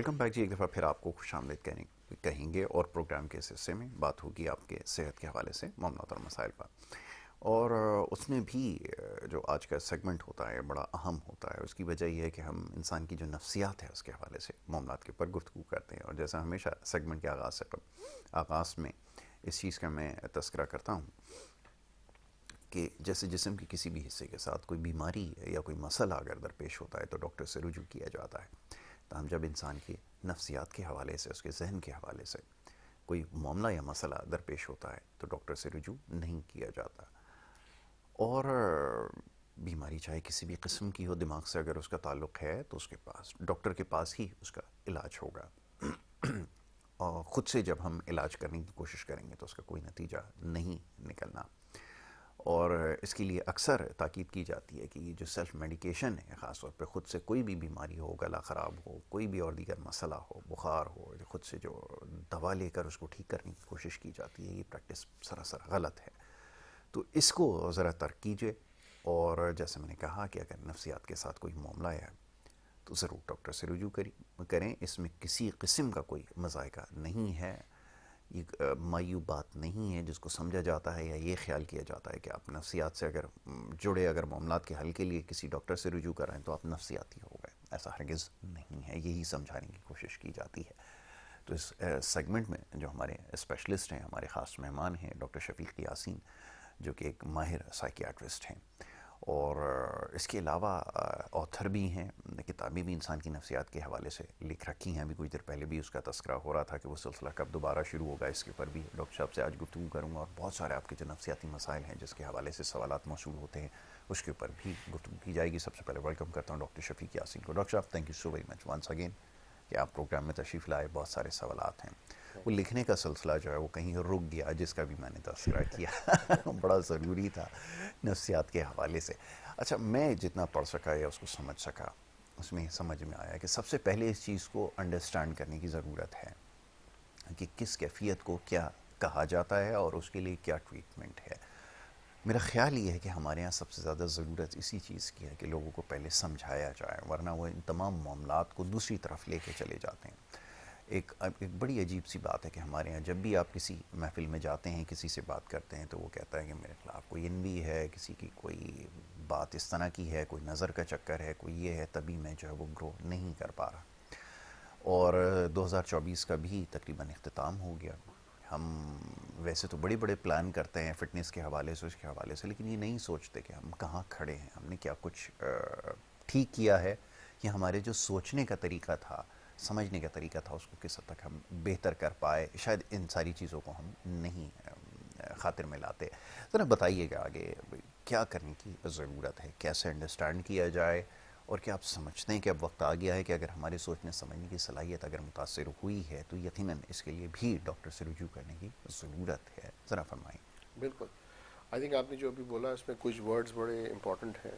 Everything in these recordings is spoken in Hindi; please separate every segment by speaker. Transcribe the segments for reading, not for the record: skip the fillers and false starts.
Speaker 1: वेलकम बैक जी। एक दफ़ा फिर आपको खुशामदीद कहेंगे और प्रोग्राम के इस हिस्से में बात होगी आपके सेहत के हवाले से मामलात और मसाइल पर। और उसमें भी जो आज का सेगमेंट होता है बड़ा अहम होता है। उसकी वजह यह है कि हम इंसान की जो नफ्सियात है उसके हवाले से मामलात के ऊपर गुफ्तगू करते हैं। और जैसा हमेशा सेगमेंट के आगाज़ में इस चीज़ का मैं तस्करा करता हूँ कि जैसे जिस्म के किसी भी हिस्से के साथ कोई बीमारी या कोई मसला अगर दरपेश होता है तो डॉक्टर से रुजू किया जाता है। तो हम जब इंसान की नफ्सियात के हवाले से, उसके जहन के हवाले से कोई मामला या मसला दरपेश होता है तो डॉक्टर से रुजू नहीं किया जाता। और बीमारी चाहे किसी भी किस्म की हो, दिमाग से अगर उसका ताल्लुक़ है तो उसके पास डॉक्टर के पास ही उसका इलाज होगा। और ख़ुद से जब हम इलाज करने की कोशिश करेंगे तो उसका कोई नतीजा नहीं निकलना। और इसके लिए अक्सर ताकीद की जाती है कि ये जो सेल्फ़ मेडिकेशन है, ख़ास तौर पे ख़ुद से कोई भी बीमारी हो, गला ख़राब हो, कोई भी और दीगर मसला हो, बुखार हो, ख़ुद से जो दवा लेकर उसको ठीक करने की कोशिश की जाती है, ये प्रैक्टिस सरासर गलत है। तो इसको ज़रा तर्क कीजिए। और जैसे मैंने कहा कि अगर नफ्सियात के साथ कोई मामला है तो ज़रूर डॉक्टर से रुजू करें। इसमें किसी किस्म का कोई मज़ायका नहीं है। ये मायूब बात नहीं है जिसको समझा जाता है या ये ख्याल किया जाता है कि आप नफ्सियात से अगर जुड़े अगर मामलात के हल के लिए किसी डॉक्टर से रुजू कर रहे हैं तो आप नफ्सियाती हो गए। ऐसा हरगिज़ नहीं है, यही समझाने की कोशिश की जाती है। तो इस सेगमेंट में जो हमारे स्पेशलिस्ट हैं, हमारे ख़ास मेहमान हैं डॉक्टर शफीक यासीन, जो कि एक माहिर साइकियाट्रिस्ट हैं और इसके अलावा ऑथर भी हैं, किताबें भी इंसान की नफ्सियात के हवाले से लिख रखी हैं। अभी कुछ देर पहले भी उसका तस्करा हो रहा था कि वो सिलसिला कब दोबारा शुरू होगा, इसके ऊपर भी डॉक्टर साहब से आज गुफ्तगू करूँगा। और बहुत सारे आपके जो नफ्सियाती मसाइल हैं जिसके हवाले से सवालात मौसूल होते हैं उसके ऊपर भी गुफ्तगू की जाएगी। सबसे पहले वेलकम करता हूँ डॉक्टर शफीक यासीन को। डॉक्टर साहब, thank you so very much once again कि आप प्रोग्राम में तशरीफ़ लाए। बहुत सारे सवालात हैं, वो लिखने का सिलसिला जो है वो कहीं रुक गया, जिसका भी मैंने तस्करा किया बड़ा ज़रूरी था नफ्सियात के हवाले से। अच्छा, मैं जितना पढ़ सका या उसको समझ सका उसमें समझ में आया कि सबसे पहले इस चीज़ को अंडरस्टैंड करने की ज़रूरत है कि किस कैफियत को क्या कहा जाता है और उसके लिए क्या ट्रीटमेंट है। मेरा ख्याल ये है कि हमारे यहाँ सबसे ज़्यादा ज़रूरत इसी चीज़ की है कि लोगों को पहले समझाया जाए, वरना वो इन तमाम मामलात को दूसरी तरफ लेके चले जाते हैं। एक बड़ी अजीब सी बात है कि हमारे यहाँ जब भी आप किसी महफ़िल में जाते हैं, किसी से बात करते हैं तो वो कहता है कि मेरे ख़िलाफ़ कोई एनवी है, किसी की कोई बात इस तरह की है, कोई नज़र का चक्कर है, कोई ये है, तभी मैं जो है वो ग्रो नहीं कर पा रहा। और 2024 का भी तकरीबन इख्तिताम हो गया। हम वैसे तो बड़े बड़े प्लान करते हैं फ़िटनेस के हवाले से, उसके हवाले से, लेकिन ये नहीं सोचते कि हम कहाँ खड़े हैं, हमने क्या कुछ ठीक किया है, कि हमारे जो सोचने का तरीका था, समझने का तरीका था, उसको किस हद तक हम बेहतर कर पाए। शायद इन सारी चीज़ों को हम नहीं खातिर में लाते। ज़रा बताइएगा आगे क्या करने की ज़रूरत है, कैसे अंडरस्टैंड किया जाए, और क्या आप समझते हैं कि अब वक्त आ गया है कि अगर हमारे सोचने समझने की सलाहियत अगर मुतासिर हुई है तो यकीनन इसके लिए भी डॉक्टर से रुजू करने की ज़रूरत है। ज़रा फरमाएं।
Speaker 2: बिल्कुल। आई थिंक आपने जो अभी बोला उसमें कुछ वर्ड्स बड़े इंपॉर्टेंट हैं।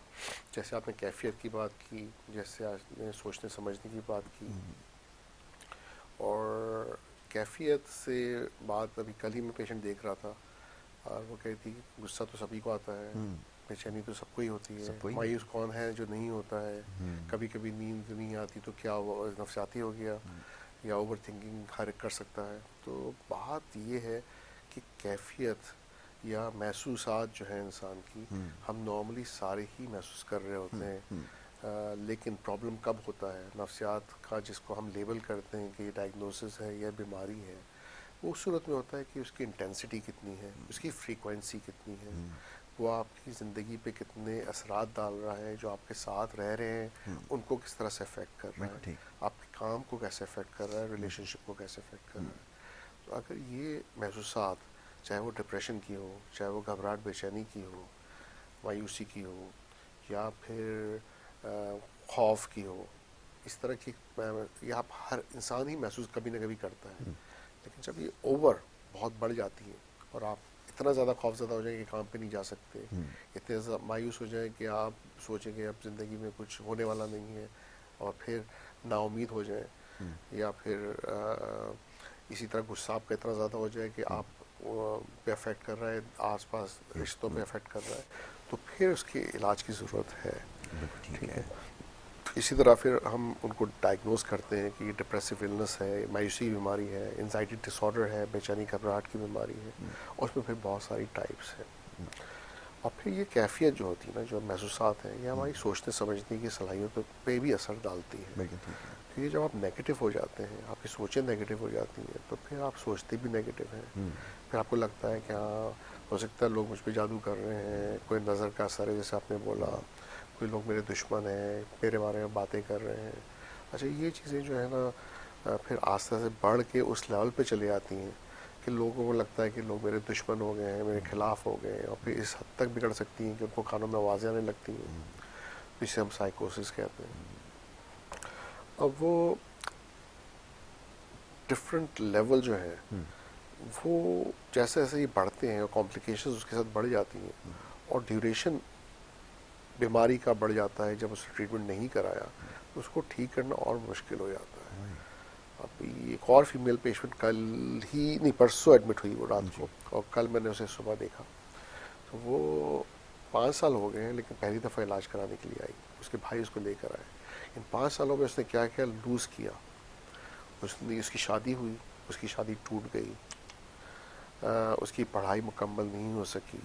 Speaker 2: जैसे आपने कैफियत की बात की, जैसे आपने सोचने समझने की बात की, और कैफियत से बात अभी कल ही मैं पेशेंट देख रहा था और वो कहती कि गुस्सा तो सभी को आता है, बेचैनी तो सबको ही होती है,
Speaker 1: सबको ही
Speaker 2: मायूस
Speaker 1: होता
Speaker 2: कौन है जो नहीं होता है,
Speaker 1: है।
Speaker 2: कभी कभी नींद नहीं आती तो क्या वो नफसियाती हो गया, या ओवर थिंकिंग हर एक कर सकता है। तो बात ये है कि कैफियत या महसूसात जो है इंसान की, हम नॉर्मली सारे ही महसूस कर रहे होते हैं। लेकिन प्रॉब्लम कब होता है नफ्सियात का, जिसको हम लेबल करते हैं कि ये डायग्नोसिस है या बीमारी है, वो उस सूरत में होता है कि उसकी इंटेंसिटी कितनी है, उसकी फ्रीक्वेंसी कितनी है, वो आपकी ज़िंदगी पे कितने असरात डाल रहा है, जो आपके साथ रह रहे हैं उनको किस तरह से अफेक्ट कर रहा
Speaker 1: बिल्कुल
Speaker 2: है,
Speaker 1: ठीक।
Speaker 2: आपके काम को कैसे अफेक्ट कर रहा है, रिलेशनशिप को कैसे अफेक्ट कर रहा है। तो अगर ये महसूसात, चाहे वो डिप्रेशन की हो, चाहे वो घबराहट बेचैनी की हो, मायूसी की हो, या फिर खौफ की हो, इस तरह की, ये आप हर इंसान ही महसूस कभी ना कभी करता है। लेकिन जब ये ओवर बहुत बढ़ जाती है और आप इतना ज़्यादा खौफज़दा हो जाए कि काम पे नहीं जा सकते, इतने ज़्यादा मायूस हो जाए कि आप सोचेंगे अब ज़िंदगी में कुछ होने वाला नहीं है, और फिर नाउमीद हो जाए, या फिर इसी तरह गुस्सा आपका इतना ज़्यादा हो जाए कि आप पे अफेक्ट कर रहा है, आसपास रिश्तों पे अफेक्ट कर रहा है, तो फिर उसके इलाज की ज़रूरत है।
Speaker 1: बिल्कुल ठीक
Speaker 2: ठीक
Speaker 1: है।
Speaker 2: है। इसी तरह फिर हम उनको डायग्नोस करते हैं कि ये डिप्रेसिव इलनेस है, मायूसी की बीमारी है, एंजाइटी डिसऑर्डर है, बेचैनी घबराहट की बीमारी है, और उसमें फिर बहुत सारी टाइप्स हैं। और फिर ये कैफियत जो होती है ना, जो महसूसात हैं, ये हमारी सोचने समझने की सलाहियतों पे भी असर डालती है।
Speaker 1: बिल्कुल ठीक है।
Speaker 2: क्योंकि जब आप नेगेटिव हो जाते हैं, आपकी सोचें नेगेटिव हो जाती हैं, तो फिर आप सोचते भी नेगेटिव हैं। फिर आपको लगता है कि हाँ, हो सकता है लोग मुझ पर जादू कर रहे हैं, कोई नज़र का असर है जैसे आपने बोला, कोई लोग मेरे दुश्मन हैं, मेरे बारे में बातें कर रहे हैं। अच्छा, ये चीज़ें जो है ना फिर आस्ते से बढ़ के उस लेवल पे चली आती हैं कि लोगों को लगता है कि लोग मेरे दुश्मन हो गए हैं, मेरे खिलाफ हो गए हैं, और फिर इस हद तक बिगड़ सकती हैं कि उनको कानों में आवाज़ें आने लगती हैं, जिसे हम साइकोसिस कहते हैं। अब वो डिफरेंट लेवल जो है, वो जैसे जैसे ये बढ़ते हैं और कॉम्प्लिकेशंस उसके साथ बढ़ जाती हैं, और ड्यूरेशन बीमारी का बढ़ जाता है, जब उसने ट्रीटमेंट नहीं कराया तो उसको ठीक करना और मुश्किल हो जाता है। अभी एक और फीमेल पेशेंट कल ही नहीं, परसों एडमिट हुई वो रात को, और कल मैंने उसे सुबह देखा। तो वो 5 साल हो गए हैं, लेकिन पहली दफ़ा इलाज कराने के लिए आई। उसके भाई उसको लेकर आए। इन 5 सालों में उसने क्या क्या लूज़ किया। उसकी शादी हुई, उसकी शादी टूट गई, उसकी पढ़ाई मुकम्मल नहीं हो सकी,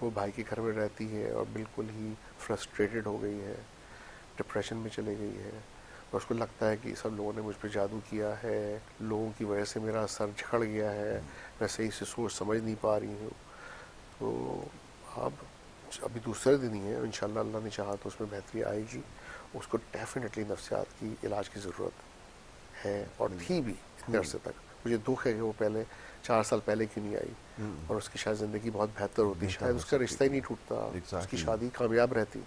Speaker 2: वो भाई के घर में रहती है और बिल्कुल ही फ्रस्ट्रेटेड हो गई है, डिप्रेशन में चली गई है, और उसको लगता है कि सब लोगों ने मुझ पर जादू किया है, लोगों की वजह से मेरा सर झड़ गया है, मैं सही से सोच समझ नहीं पा रही हूँ। तो अब अभी दूसरे दिन ही है, इंशाल्लाह अल्लाह ने चाहा तो उसमें बेहतरी आएगी। उसको डेफिनेटली नफ्सियात की इलाज की ज़रूरत है, और थी भी इतने अरसे तक। मुझे दुख है कि वो पहले 4 साल पहले क्यों नहीं आई, और उसकी शायद ज़िंदगी बहुत बेहतर होती, शायद उसका रिश्ता ही नहीं टूटता, उसकी शादी कामयाब रहती।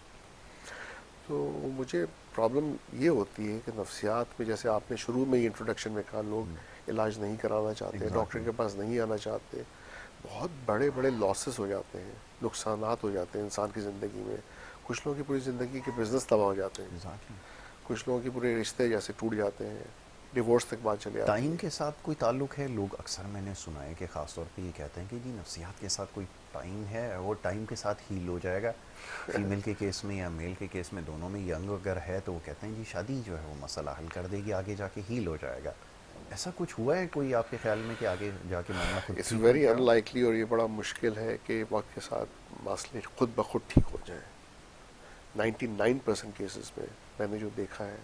Speaker 2: तो मुझे प्रॉब्लम ये होती है कि नफ्सियात में, जैसे आपने शुरू में ही इंट्रोडक्शन में कहा, लोग इलाज नहीं कराना चाहते, डॉक्टर के पास नहीं आना चाहते, बहुत बड़े बड़े लॉसेस हो जाते हैं, नुकसानात हो जाते हैं इंसान की ज़िंदगी में। कुछ लोगों की पूरी ज़िंदगी के बिजनेस तबाह हो जाते हैं, कुछ लोगों के पूरे रिश्ते जैसे टूट जाते हैं, डिवोर्स तक बात चले आती
Speaker 1: टाइम
Speaker 2: है।
Speaker 1: के साथ कोई ताल्लुक है? लोग अक्सर, मैंने सुना है कि ख़ास तौर पे ये कहते हैं कि जी नफ्सियात के साथ कोई टाइम है, वो टाइम के साथ हील हो जाएगा। फीमेल के केस में या मेल के केस में, दोनों में यंग अगर है तो वो कहते हैं जी शादी जो है वो मसला हल कर देगी, आगे जाके हील हो जाएगा। ऐसा कुछ हुआ है कोई आपके ख्याल में कि आगे जाके मामला खुद
Speaker 2: इट्स
Speaker 1: ठीक हो
Speaker 2: वेरी
Speaker 1: गया हो?
Speaker 2: अनलाइकली, और ये बड़ा मुश्किल है कि वक्त के साथ मसले खुद ब खुद ठीक हो जाएं। 99% केसेस में मैंने जो देखा है,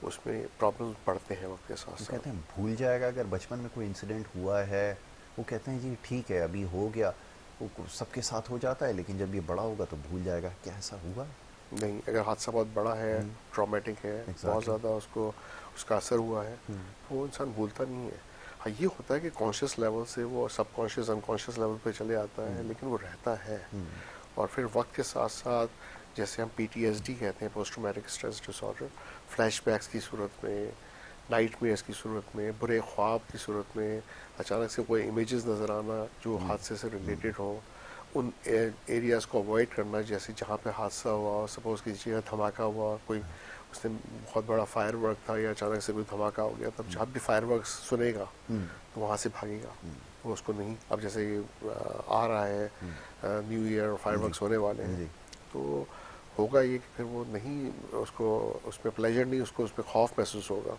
Speaker 2: उसमें प्रॉब्लम्स बढ़ते हैं वक्त के साथ
Speaker 1: वो कहते
Speaker 2: साथ।
Speaker 1: हैं भूल जाएगा, अगर बचपन में कोई इंसिडेंट हुआ है, वो कहते हैं जी ठीक है अभी हो गया, वो सबके साथ हो जाता है, लेकिन जब ये बड़ा होगा तो भूल जाएगा। क्या ऐसा हुआ?
Speaker 2: नहीं, अगर हादसा बहुत बड़ा है, ट्रॉमेटिक है, बहुत
Speaker 1: एग्जैक्टली।
Speaker 2: ज़्यादा उसको उसका असर हुआ है, तो वो इंसान भूलता नहीं है। हाँ, ये होता है कि कॉन्शियस लेवल से वो सबकॉन्शियस अनकॉन्शियस लेवल पे चले आता है, लेकिन वो रहता है। और फिर वक्त के साथ साथ, जैसे हम पीटीएसडी कहते हैं, post traumatic stress disorder, flashbacks की सूरत में, नाइटमेयर्स की सूरत में, बुरे ख्वाब की सूरत में, अचानक से कोई इमेजेस नज़र आना जो हादसे से रिलेटेड हो, उन एरियाज़ को अवॉइड करना, जैसे जहाँ पे हादसा हुआ, सपोज़ किसी जगह धमाका हुआ, कोई उसने बहुत बड़ा फायर वर्क था, या अचानक से कोई धमाका हो गया, तब जब भी फायर वर्क सुनेगा तो वहाँ से भागेगा, वो उसको नहीं। अब जैसे ये आ रहा है न्यू ईयर, और फायर
Speaker 1: जी
Speaker 2: वर्क होने वाले हैं,
Speaker 1: जी।
Speaker 2: तो होगा ये कि फिर वो नहीं, उसको उसमें प्लेजर नहीं, उसको उसमें खौफ महसूस होगा,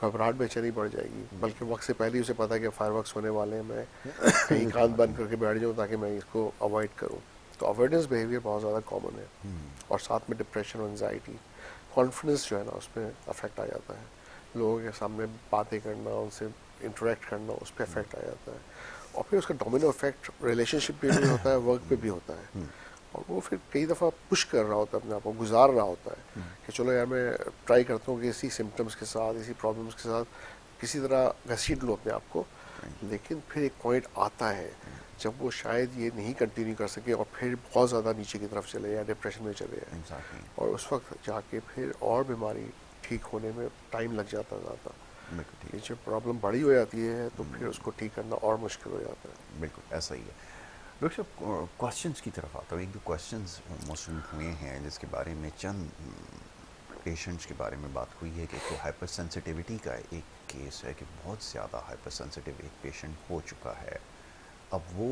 Speaker 2: घबराहट बेचैनी बढ़ जाएगी, बल्कि वक्त से पहले ही उसे पता है कि फायरवर्क्स होने वाले हैं, मैं कहीं कान बंद करके बैठ जाऊँ ताकि मैं इसको अवॉइड करूँ। तो अवॉइडेंस बिहेवियर बहुत ज़्यादा कॉमन है, और साथ में डिप्रेशन और एंजाइटी, कॉन्फिडेंस जो है ना, उसमें अफेक्ट आ जाता है। लोगों के सामने बातें करना, उनसे इंटरेक्ट करना, उस पर अफेक्ट आ जाता है। और फिर उसका डोमिनो इफेक्ट रिलेशनशिप पे भी होता है, वर्क पे भी होता है। और वो फिर कई दफ़ा पुश कर रहा होता है अपने आप को, गुजार रहा होता है कि चलो यार, मैं ट्राई करता हूँ कि इसी सिम्टम्स के साथ, इसी प्रॉब्लम्स के साथ किसी तरह घसीट लो अपने आप को। लेकिन फिर एक पॉइंट आता है जब वो शायद ये नहीं कंटिन्यू कर सके, और फिर बहुत ज़्यादा नीचे की तरफ चले, या डिप्रेशन में चले जाए,
Speaker 1: एग्जैक्टली।
Speaker 2: और उस वक्त जाके फिर और बीमारी ठीक होने में टाइम लग जाता है ज़्यादा।
Speaker 1: बिल्कुल ठीक
Speaker 2: ये
Speaker 1: है।
Speaker 2: जब प्रॉब्लम बड़ी हो जाती है, तो फिर उसको ठीक करना और मुश्किल हो जाता है।
Speaker 1: बिल्कुल ऐसा ही है। डॉक्टर साहब, क्वेश्चंस की तरफ आता हूँ। एक दो क्वेश्चंस मौसूल हुए हैं जिसके बारे में, चंद पेशेंट्स के बारे में बात हुई है कि एक तो हाइपर सेंसिटिविटी का एक केस है कि बहुत ज़्यादा हाइपर सेंसिटिव एक पेशेंट हो चुका है। अब वो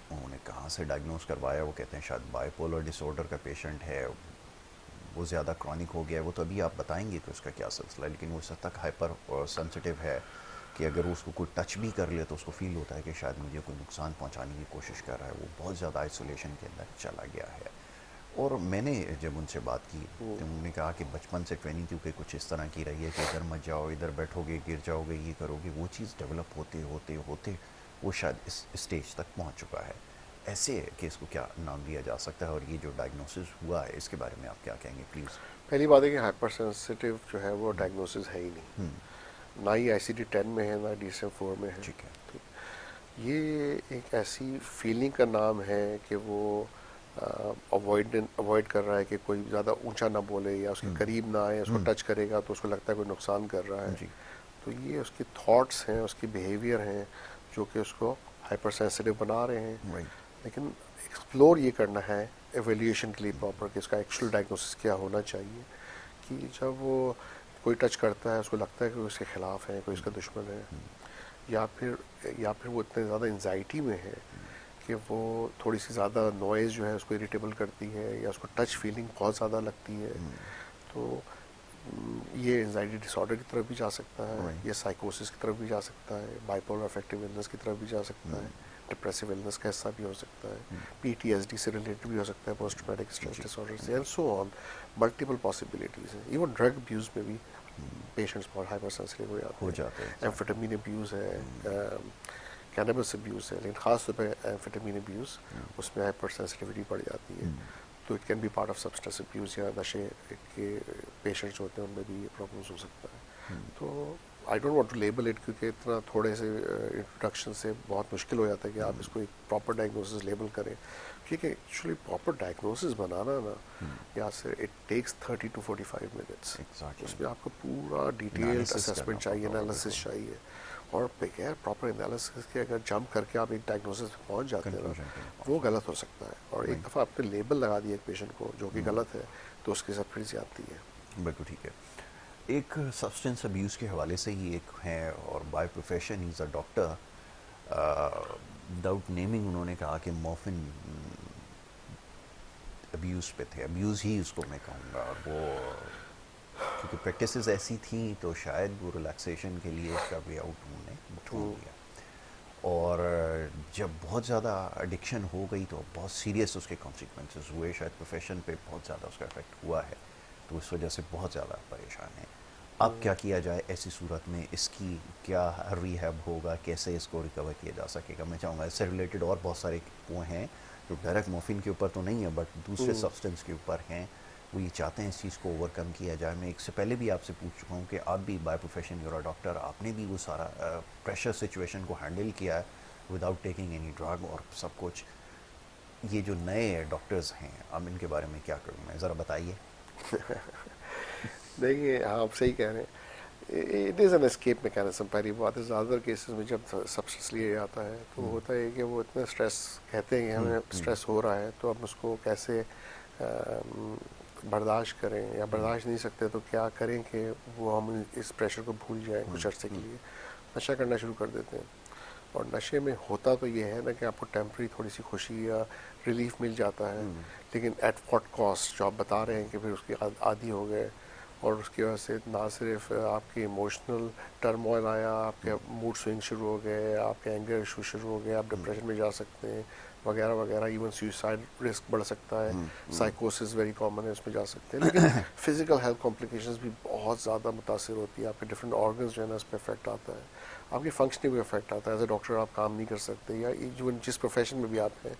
Speaker 1: उन्होंने कहाँ से डायग्नोस करवाया, वो कहते हैं शायद बाइपोलर डिसऑर्डर का पेशेंट है। वो ज़्यादा क्रॉनिक हो गया है, वो तो अभी आप बताएंगे कि उसका क्या सिलसिला है, लेकिन वो इस हद तक हाइपर सेंसिटिव है कि अगर उसको कोई टच भी कर ले तो उसको फील होता है कि शायद मुझे कोई नुकसान पहुंचाने की कोशिश कर रहा है, वो बहुत ज़्यादा आइसोलेशन के अंदर चला गया है। और मैंने जब उनसे बात की तो उन्होंने कहा कि बचपन से ट्रेनिंग क्योंकि कुछ इस तरह की रही है कि इधर मत जाओ, इधर बैठोगे गिर जाओगे, ये करोगे, वो चीज़ डेवलप होते होते होते वो शायद इस स्टेज तक पहुंच चुका है। ऐसे केस को क्या नाम दिया जा सकता है, और ये जो डायग्नोसिस हुआ है इसके बारे में आप क्या कहेंगे प्लीज़?
Speaker 2: पहली बात है कि हाइपर सेंसिटिव जो है वो डायग्नोसिस है ही नहीं, ना ही ICD-10 में है, ना DSM-4 में है।
Speaker 1: ठीक है।
Speaker 2: ठीक, ये एक ऐसी फीलिंग का नाम है कि वो अवॉइड कर रहा है कि कोई ज़्यादा ऊंचा ना बोले या उसके करीब ना आए, उसको टच करेगा तो उसको लगता है कोई नुकसान कर रहा है।
Speaker 1: जी।
Speaker 2: तो ये उसके थॉट्स हैं, उसकी बिहेवियर हैं जो कि उसको हाइपर सेंसिटिव बना रहे हैं।
Speaker 1: राइट।
Speaker 2: लेकिन एक्सप्लोर ये करना है एवेल्यूएशन के लिए प्रॉपर कि इसका एक्चुअल डायग्नोसिस क्या होना चाहिए, कि जब वो कोई टच करता है उसको लगता है कि वो इसके खिलाफ है, कोई इसका दुश्मन है, या फिर वो इतने ज़्यादा एंजाइटी में है कि वो थोड़ी सी ज़्यादा नॉइज़ जो है उसको इरिटेबल करती है, या उसको टच फीलिंग बहुत ज़्यादा लगती है। तो ये एंजाइटी डिसऑर्डर की तरफ भी जा सकता है,
Speaker 1: राइट।
Speaker 2: ये साइकोसिस की तरफ भी जा सकता है, बाइपोलर अफेक्टिव इलनेस की तरफ भी जा सकता है, डिप्रेसिव इलनेस का हिस्सा भी हो सकता है, PTSD से रिलेटेड भी हो सकता है, पोस्ट ट्रॉमेटिक स्ट्रेस डिसऑर्डर से, and so on. Multiple possibilities हैं। इवन ड्रग अब्यूज़ में भी पेशेंट्स बहुत हाइपर सेंसिटिव हो जाते
Speaker 1: हो
Speaker 2: हैं।
Speaker 1: जाते हैं।
Speaker 2: एम्फेटामिन अब्यूज़ है, कैनबिस अब्यूज़ है, लेकिन ख़ास तौर पे एम्फेटामिन अब्यूज़, उसमें हाइपर सेंसिटिविटी बढ़ जाती है। तो it can be part of substance abuse, या नशे के पेशेंट्स होते हैं उनमें भी ये प्रॉब्लम्स हो सकता है। तो I don't want to label it, क्योंकि इतना थोड़े से इंट्रोडक्शन से बहुत मुश्किल हो जाता है कि आप इसको एक प्रॉपर डायग्नोसिस लेबल करें, क्योंकि एक्चुअली प्रॉपर डायग्नोसिस बनाना ना, या से it takes 30 to 45 minutes.
Speaker 1: Exactly.
Speaker 2: उसमें आपको पूरा डिटेल्ड
Speaker 1: एनालिसिस करना
Speaker 2: असेसमेंट चाहिए,
Speaker 1: पड़ता होगा
Speaker 2: एनालिसिस
Speaker 1: बिल्कुल।
Speaker 2: चाहिए, और बगैर प्रॉपर एनालिसिस के अगर जंप करके आप एक डायग्नोसिस पे पहुंच जाते हैं ना,
Speaker 1: कंक्लूजन पे नहीं
Speaker 2: वो
Speaker 1: पहुंचना।
Speaker 2: गलत हो सकता है। और एक
Speaker 1: राइट।
Speaker 2: दफ़ा आपने लेबल लगा दिया एक पेशेंट को जो कि गलत है, तो उसके साथ फिर ज्यादती है।
Speaker 1: बिल्कुल ठीक है। एक सब्सटेंस अब्यूज़ के हवाले से ही एक है, और by profession is a doctor, without naming उन्होंने कहा कि मॉर्फिन अब्यूज़ पे थे, अब्यूज़ ही उसको मैं कहूँगा। और वो क्योंकि प्रैक्टिसेस ऐसी थी तो शायद वो रिलैक्सेशन के लिए इसका वे आउट उन्होंने ढूंढ लिया। और जब बहुत ज़्यादा एडिक्शन हो गई तो बहुत सीरियस उसके कॉन्सिक्वेंसेस हुए, शायद प्रोफेशन पे बहुत ज़्यादा उसका इफेक्ट हुआ है, तो उस वजह से बहुत ज़्यादा परेशान है। अब क्या किया जाए ऐसी सूरत में, इसकी क्या रिहैब होगा, कैसे इसको रिकवर किया जा सकेगा? मैं चाहूँगा इससे रिलेटेड और बहुत सारे वो हैं जो डायरेक्ट मॉर्फिन के ऊपर तो नहीं है बट दूसरे सब्सटेंस के ऊपर हैं, वो ये चाहते हैं इस चीज़ को ओवरकम किया जाए। मैं एक से पहले भी आपसे पूछ चुका हूँ कि आप भी by profession you're a doctor, आपने भी वो सारा प्रेशर सिचुएशन को हैंडल किया है विदाउट टेकिंग एनी ड्रग और सब कुछ। ये जो नए डॉक्टर्स हैं, अब इनके बारे में क्या करूँ मैं, ज़रा बताइए।
Speaker 2: देखिए, हाँ, आप सही कह रहे हैं। It is an escape mechanism. पहली बात है, ज़्यादातर केसेस में जब सब्सटेंस लिए जाता है तो होता है कि वो इतना स्ट्रेस, कहते हैं कि हमें स्ट्रेस हो रहा है, तो हम उसको कैसे बर्दाश्त करें, या बर्दाश्त नहीं सकते तो क्या करें कि वो हम इस प्रेशर को भूल जाएं कुछ अर्से के लिए। नशा करना शुरू कर देते हैं। और नशे में होता तो ये है ना कि आपको टेम्प्रेरी थोड़ी सी खुशी या रिलीफ मिल जाता है, लेकिन एट व्हाट कॉस्ट, जो आप बता रहे हैं कि फिर उसके आदी हो गए, और उसकी वजह से ना सिर्फ आपकी इमोशनल टर्मोइल आया, आपके मूड स्विंग शुरू हो गए, आपके एंगर इशू शुरू हो गए, आप डिप्रेशन में जा सकते हैं वगैरह वगैरह। इवन सुसाइड रिस्क बढ़ सकता है, साइकोसिस वेरी कॉमन है, उसमें जा सकते हैं। लेकिन फिजिकल हेल्थ कॉम्प्लिकेशंस भी बहुत ज़्यादा मुतासर होती है, आपके डिफरेंट ऑर्गन्स जो है ना उस पर इफेक्ट आता है, आपकी फंक्शनिंग में इफेक्ट आता है। एज ए डॉक्टर आप काम नहीं कर सकते, या इवन जिस प्रोफेशन में भी आप हैं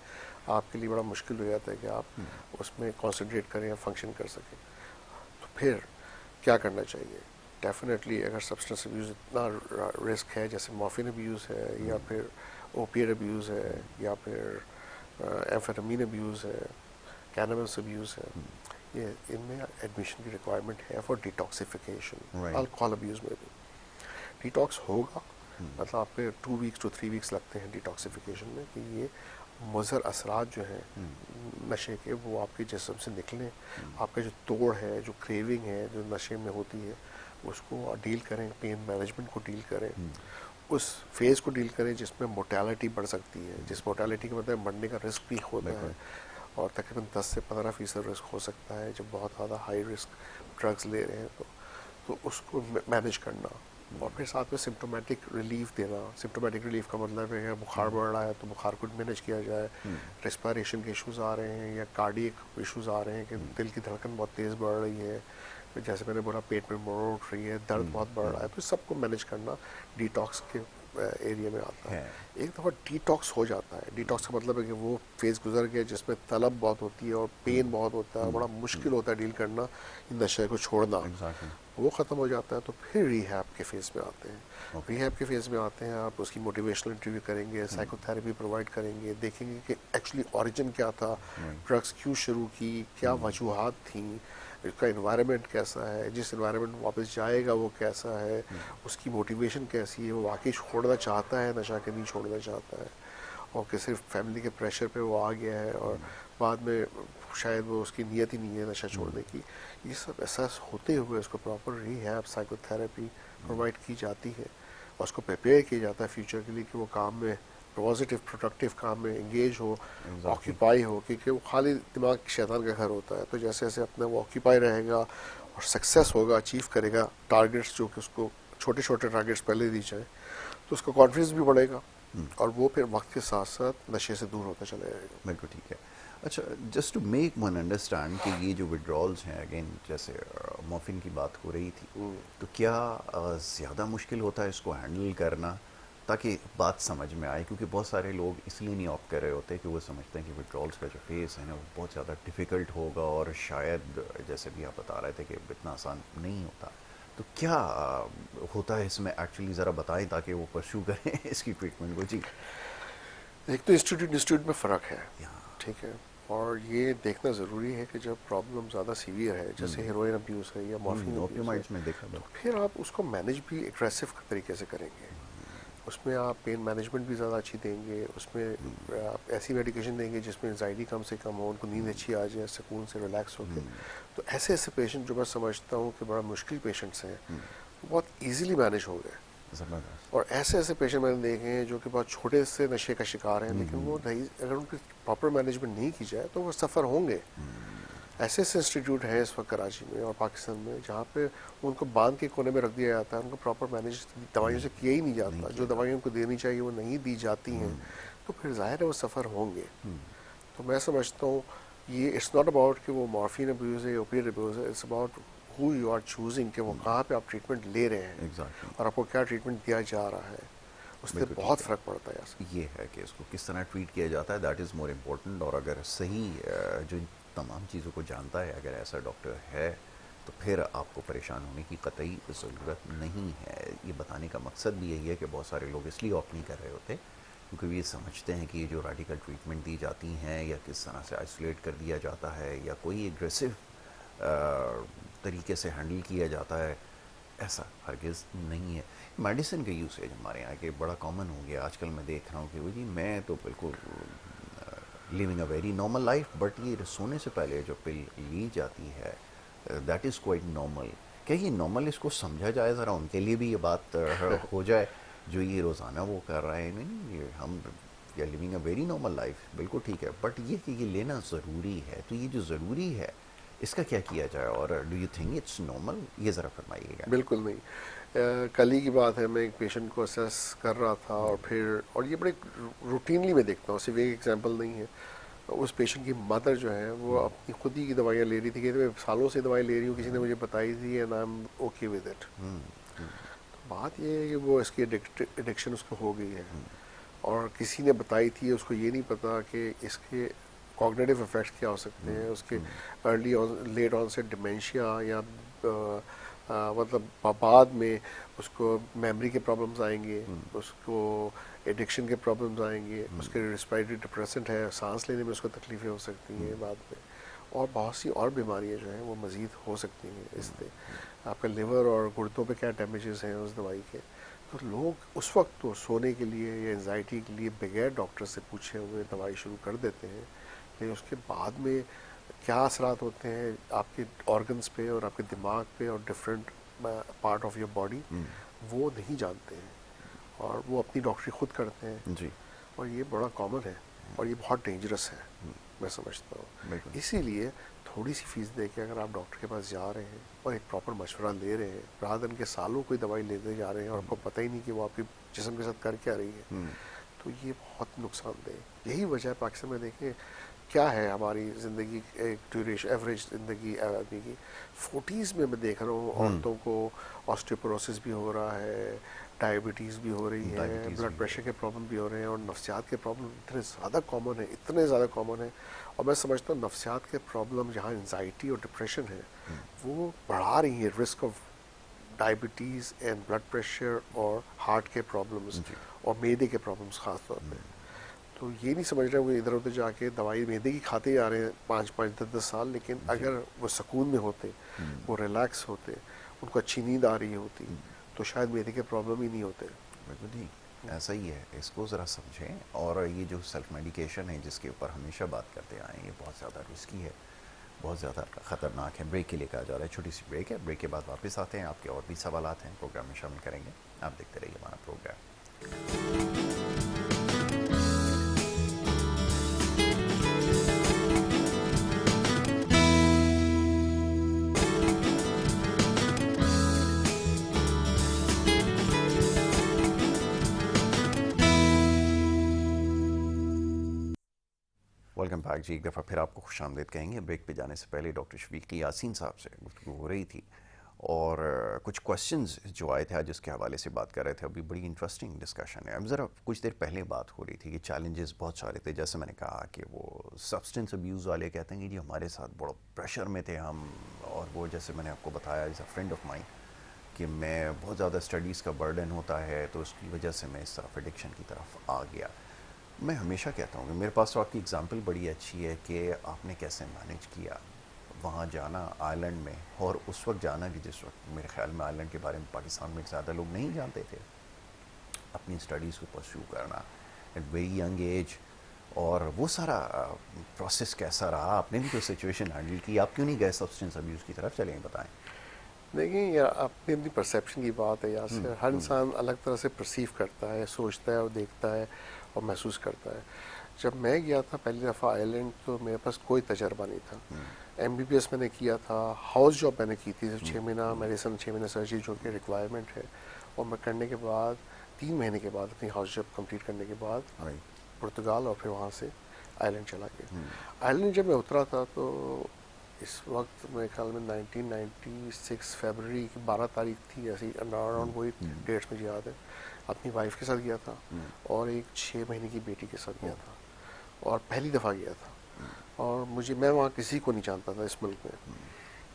Speaker 2: आपके लिए बड़ा मुश्किल हो जाता है कि आप उसमें कॉन्सेंट्रेट करें या फंक्शन कर सकें। तो फिर क्या करना चाहिए? डेफिनेटली अगर सब्सटेंस अब्यूज़ इतना रिस्क है, जैसे मॉर्फिन अब्यूज़ है, या फिर ओपिएट अब्यूज़ है, या फिर एम्फेटामिन अब्यूज़ है, कैनबिस अब्यूज़ है, ये इनमें एडमिशन की रिक्वायरमेंट है for detoxification.
Speaker 1: Right.
Speaker 2: Alcohol abuse में भी डिटॉक्स होगा, मतलब आपके 2 weeks to 3 weeks लगते हैं डिटॉक्सिफिकेशन में, कि ये मुज़र असरात जो हैं नशे के वो आपके जिस्म से निकलें, आपका जो तोड़ है, जो क्रेविंग है जो नशे में होती है, उसको डील करें, पेन मैनेजमेंट को डील करें, उस फेज़ को डील करें जिसमें मोर्टेलिटी बढ़ सकती है, जिस मोर्टेलिटी का मतलब मरने का रिस्क भी होता है, और तकरीबन 10 से 15% रिस्क हो सकता है जब बहुत ज़्यादा हाई रिस्क ड्रग्स ले रहे हैं तो उसको मैनेज करना। और फिर साथ में सिम्टोमेटिक रिलीफ देना। सिम्टोमेटिक रिलीफ का मतलब है कि बुखार बढ़ रहा है तो बुखार को मैनेज किया जाए, रेस्पिरेशन के इश्यूज़ आ रहे हैं या कार्डियक इश्यूज़ आ रहे हैं कि दिल की धड़कन बहुत तेज़ बढ़ रही है, जैसे मैंने बोला पेट में मोड़ उठ रही है, दर्द बहुत बढ़ रहा है, तो सबको मैनेज करना डिटॉक्स के एरिया में आता है। एक दफ़ा डिटॉक्स हो जाता है, डिटॉक्स का मतलब है कि वो फेज़ गुजर गया जिसमें तलब बहुत होती है और पेन बहुत होता है, बड़ा मुश्किल होता है डील करना नशे को छोड़ना।
Speaker 1: एग्जैक्टली।
Speaker 2: वो ख़त्म हो जाता है तो फिर रिहैब के फेज़ में आते हैं।
Speaker 1: ओके।
Speaker 2: रिहैब के फेज़ में आते हैं, आप उसकी मोटिवेशनल इंटरव्यू करेंगे, साइकोथेरेपी प्रोवाइड करेंगे, देखेंगे कि एक्चुअली ओरिजिन क्या था, ड्रग्स क्यों शुरू की, क्या वजूहात थी, इसका इन्वायरमेंट कैसा है, जिस इन्वायरमेंट में वापस जाएगा वो कैसा है, उसकी मोटिवेशन कैसी है, वो वाकई छोड़ना चाहता है नशा के नहीं छोड़ना चाहता है, और कि सिर्फ फैमिली के प्रेशर पे वो आ गया है और बाद में शायद वो उसकी नीयत ही नहीं है नशा छोड़ने की। ये सब एहसास होते हुए उसको प्रॉपर रिहैब साइकोथेरेपी प्रोवाइड की जाती है और उसको प्रिपेयर किया जाता है फ्यूचर के लिए कि वो काम में पॉजिटिव प्रोडक्टिव काम में एंगेज हो,
Speaker 1: एग्जैक्टली।
Speaker 2: ऑक्यूपाई हो, क्योंकि वो खाली दिमाग शैतान का घर होता है। तो जैसे जैसे अपना वो ऑक्यूपाई रहेगा और सक्सेस होगा, अचीव करेगा टारगेट्स जो कि उसको छोटे छोटे टारगेट्स पहले दी जाए, तो उसका कॉन्फिडेंस भी बढ़ेगा और वो फिर वक्त के साथ साथ नशे से दूर होता चला जाएगा।
Speaker 1: बिल्कुल ठीक है। अच्छा, just to make one understand कि ये जो विड्रॉल्स हैं, अगेन जैसे मॉर्फिन की बात हो रही थी, तो क्या ज़्यादा मुश्किल होता है इसको हैंडल करना, ताकि बात समझ में आए? क्योंकि बहुत सारे लोग इसलिए नहीं ऑप्ट कर रहे होते कि वो समझते हैं कि विड्रॉल्स का जो फेस है ना वो बहुत ज़्यादा डिफ़िकल्ट होगा और शायद जैसे भी आप बता रहे थे कि इतना आसान नहीं होता। तो क्या होता है इसमें एक्चुअली, ज़रा बताएं ताकि वो परस्यू करें इसकी ट्रीटमेंट को। जी।
Speaker 2: एक तो इंस्टीट्यूट इंस्टीट्यूट में फ़र्क है,
Speaker 1: यहाँ।
Speaker 2: ठीक है, और ये देखना ज़रूरी है कि जब प्रॉब्लम ज़्यादा सीवियर है जैसे हेरोइन अब्यूज़ है या मॉर्फिन अब्यूज़ है,
Speaker 1: ओपियोमाइड्स में देखा
Speaker 2: तो
Speaker 1: था।
Speaker 2: फिर आप उसको मैनेज भी एग्रेसिव तरीके से करेंगे। उसमें आप पेन मैनेजमेंट भी ज़्यादा अच्छी देंगे, उसमें आप ऐसी मेडिकेशन देंगे जिसमें एंजाइटी कम से कम हो, उनको नींद अच्छी आ जाए, सुकून से रिलैक्स होकर। तो ऐसे ऐसे पेशेंट जो मैं समझता हूँ कि बड़ा मुश्किल पेशेंट्स हैं, वो बहुत ईजिली मैनेज हो गए।
Speaker 1: ज़बरदस्त।
Speaker 2: और ऐसे ऐसे पेशेंट मैंने देखे हैं जो कि बहुत छोटे से नशे का शिकार हैं, लेकिन वो नहीं, अगर उनकी प्रॉपर मैनेजमेंट नहीं की जाए तो वो सफ़र होंगे। ऐसे ऐसे इंस्टीट्यूट हैं इस वक्त कराची में और पाकिस्तान में जहाँ पे उनको बांध के कोने में रख दिया जाता है, उनको प्रॉपर मैनेज दवाइयों से किया ही नहीं
Speaker 1: नहीं
Speaker 2: जाता, जो
Speaker 1: किया
Speaker 2: दवाइयाँ
Speaker 1: जाता।
Speaker 2: उनको देनी चाहिए वो नहीं दी जाती हैं, तो फिर जाहिर है वो सफ़र होंगे। तो मैं समझता हूँ ये इट्स नॉट अबाउट कि वो मॉर्फिन अब्यूज़ है, ओपिएट अब्यूज़ है, it's about who you are choosing कि वो कहाँ पे आप ट्रीटमेंट ले रहे हैं
Speaker 1: एग्जैक्टली।
Speaker 2: और आपको क्या ट्रीटमेंट दिया जा रहा है, उससे
Speaker 1: बिल्कुल ठीक
Speaker 2: बहुत
Speaker 1: है।
Speaker 2: फ़र्क पड़ता है यार।
Speaker 1: ये है कि इसको किस तरह ट्रीट किया जाता है, दैट इज़ मोर इम्पोर्टेंट। और अगर सही जो इन तमाम चीज़ों को जानता है, अगर ऐसा डॉक्टर है, तो फिर आपको परेशान होने की कतई ज़रूरत नहीं है। ये बताने का मकसद भी यही है कि बहुत सारे लोग इसलिए ऑप्ट नहीं कर रहे होते क्योंकि ये समझते हैं कि ये जो रेडिकल ट्रीटमेंट दी जाती हैं या किस तरह से आइसोलेट कर दिया जाता है या कोई एग्रेसिव तरीके से हैंडल किया जाता है, ऐसा हरगिज़ नहीं है। मेडिसिन का यूसेज हमारे यहाँ के बड़ा कॉमन हो गया आजकल। मैं देख रहा हूँ कि वो जी मैं तो बिल्कुल living a very normal life, but ये सोने से पहले जो पिल ली जाती है दैट इज़ क्वाइट नॉर्मल। क्या ये नॉर्मल, इसको समझा जाए ज़रा, उनके लिए भी ये बात हो जाए जो ये रोज़ाना वो कर रहे हैं? नहीं, ये हम या living a very normal life, बिल्कुल ठीक है, बट ये कि ये लेना ज़रूरी है, तो ये जो ज़रूरी है इसका क्या किया जाए, और do you think it's normal? ये ज़रा फरमाइएगा।
Speaker 2: बिल्कुल नहीं। कल ही की बात है, मैं एक पेशेंट को असेस कर रहा था और फिर, और ये बड़े रूटीनली मैं देखता हूँ, सिर्फ एक एग्जांपल नहीं है। उस पेशेंट की मदर जो है वो अपनी खुद ही की दवाइयाँ ले रही थी कि मैं सालों से दवाई ले रही हूँ, किसी ने मुझे बताई थी and I am okay with it. तो बात ये है कि वो इसकी एडिक्शन उसको हो गई है और किसी ने बताई थी, उसको ये नहीं पता कि इसके कॉग्निटिव इफेक्ट्स क्या हो सकते हैं, उसके अर्ली लेट ऑनसेट डिमेंशिया या मतलब बाद में उसको मेमोरी के प्रॉब्लम्स आएंगे, उसको एडिक्शन के प्रॉब्लम्स आएंगे, उसके रिस्पायरेटरी डिप्रेसेंट है, सांस लेने में उसको तकलीफ़ें हो सकती हैं बाद में, और बहुत सी और बीमारियां जो हैं वो मज़ीद हो सकती हैं इससे। आपका लिवर और गुर्दों पे क्या डैमेजेस हैं उस दवाई के। तो लोग उस वक्त तो सोने के लिए या एंजाइटी के लिए बगैर डॉक्टर से पूछे हुए दवाई शुरू कर देते हैं, लेकिन उसके बाद में क्या असरात होते हैं आपके ऑर्गन्स पे और आपके दिमाग पे और different part of your body, वो नहीं जानते हैं और वो अपनी डॉक्टरी खुद करते हैं।
Speaker 1: जी।
Speaker 2: और ये बड़ा कॉमन है और ये बहुत डेंजरस है। मैं समझता हूँ।
Speaker 1: बिल्कुल।
Speaker 2: इसीलिए थोड़ी सी फीस दे के अगर आप डॉक्टर के पास जा रहे हैं और एक प्रॉपर मशवरा ले रहे हैं, रात दिन के सालों कोई दवाई लेते जा रहे हैं और आपको पता ही नहीं कि वो आपके जिस्म के साथ कर क्या रही है, तो ये बहुत नुकसानदेह। यही वजह है पाकिस्तान में देखें क्या है हमारी ज़िंदगी एक ड्यूरेशन एवरेज ज़िंदगी आदमी की 40s में मैं देख रहा हूँ औरतों को ऑस्टियोपोरोसिस भी हो रहा है, डायबिटीज़ भी हो रही है,
Speaker 1: डायबिटीज़
Speaker 2: ब्लड
Speaker 1: भी
Speaker 2: प्रेशर
Speaker 1: है।
Speaker 2: के प्रॉब्लम भी हो रहे हैं और नफ्सियात के प्रॉब्लम इतने ज़्यादा कॉमन है, इतने ज़्यादा कॉमन है। और मैं समझता हूँ नफ्सियात के प्रॉब्लम जहाँ एंजाइटी और डिप्रेशन है वो बढ़ा रही है risk of diabetes and blood pressure और हार्ट के प्रॉब्लम्स
Speaker 1: जी।
Speaker 2: और मैदे के प्रॉब्लम्स खास तौर पे। तो ये नहीं समझ रहे वो इधर उधर जाके दवाई मैदे की खाते ही आ रहे हैं 5-5 10-10 साल, लेकिन
Speaker 1: जी।
Speaker 2: अगर वो सुकून में होते, वो रिलैक्स होते, उनको अच्छी नींद आ रही होती, तो शायद मैदे के प्रॉब्लम ही नहीं होते।
Speaker 1: बिल्कुल ठीक, ऐसा ही है। इसको ज़रा समझें। और ये जो सेल्फ मेडिकेशन है जिसके ऊपर हमेशा बात करते आए हैं, ये बहुत ज़्यादा रिस्की है, बहुत ज़्यादा ख़तरनाक है। ब्रेक के लिए कहा जा रहा है, छोटी सी ब्रेक है। ब्रेक के बाद वापस आते हैं, आपके और भी सवालात हैं प्रोग्राम में शामिल करेंगे। आप देखते रहिए हमारा प्रोग्राम। वेलकम बैक जी। एक दफ़ा फिर आपको खुश आमदीद कहेंगे। ब्रेक पे जाने से पहले डॉक्टर शफीक यासीन साहब से गुफ्तगू हो रही थी और कुछ क्वेश्चंस जो आए थे आज उसके हवाले से बात कर रहे थे। अभी बड़ी इंटरेस्टिंग डिस्कशन है। अब ज़रा कुछ देर पहले बात हो रही थी कि चैलेंजेस बहुत सारे थे। जैसे मैंने कहा कि वो सब्सटेंस अब्यूज़ वाले कहते हैं कि जी हमारे साथ बड़ा प्रेशर में थे हम, और वो जैसे मैंने आपको बताया as a friend of mine कि मैं बहुत ज़्यादा स्टडीज़ का बर्डन होता है तो उसकी वजह से मैं इस तरफ एडिक्शन की तरफ आ गया। मैं हमेशा कहता हूँ कि मेरे पास तो आपकी एग्ज़ाम्पल बड़ी अच्छी है कि आपने कैसे मैनेज किया वहाँ जाना आइलैंड में, और उस वक्त जाना कि जिस वक्त मेरे ख्याल में आइलैंड के बारे में पाकिस्तान में ज़्यादा लोग नहीं जानते थे, अपनी स्टडीज़ को परस्यू करना एट वेरी यंग एज, और वो सारा प्रोसेस कैसा रहा? आपने भी तो सिचुएशन हैंडल की, आप क्यों नहीं गए सब्सटेंस अब्यूज़ की तरफ? चलें बताएं।
Speaker 2: देखिए ये अपनी अपनी परसेप्शन की बात है। यहाँ से हर इंसान अलग तरह से परसीव करता है, सोचता है और देखता है और महसूस करता है। जब मैं गया था पहली दफ़ा आयरलैंड तो मेरे पास कोई तजर्बा नहीं था। MBBS मैंने किया था, हाउस जॉब मैंने की थी, सिर्फ 6 महीना मेडिसिन 6 महीना सर्जरी जो कि रिक्वायरमेंट है, और मैं करने के बाद 3 महीने के बाद अपनी हाउस जॉब कंप्लीट करने के बाद
Speaker 1: राइट।
Speaker 2: पुर्तगाल और फिर वहाँ से आयरलैंड चला गया। आयरलैंड जब मैं उतरा था तो इस वक्त मेरे ख्याल में 1996 फरवरी की 12 तारीख थी, ऐसी अराउंड वही डेट्स मुझे याद है। अपनी वाइफ के साथ गया था और एक 6 महीने की बेटी के साथ गया था, और पहली दफ़ा गया था। और मैं वहाँ किसी को नहीं जानता था इस मुल्क में,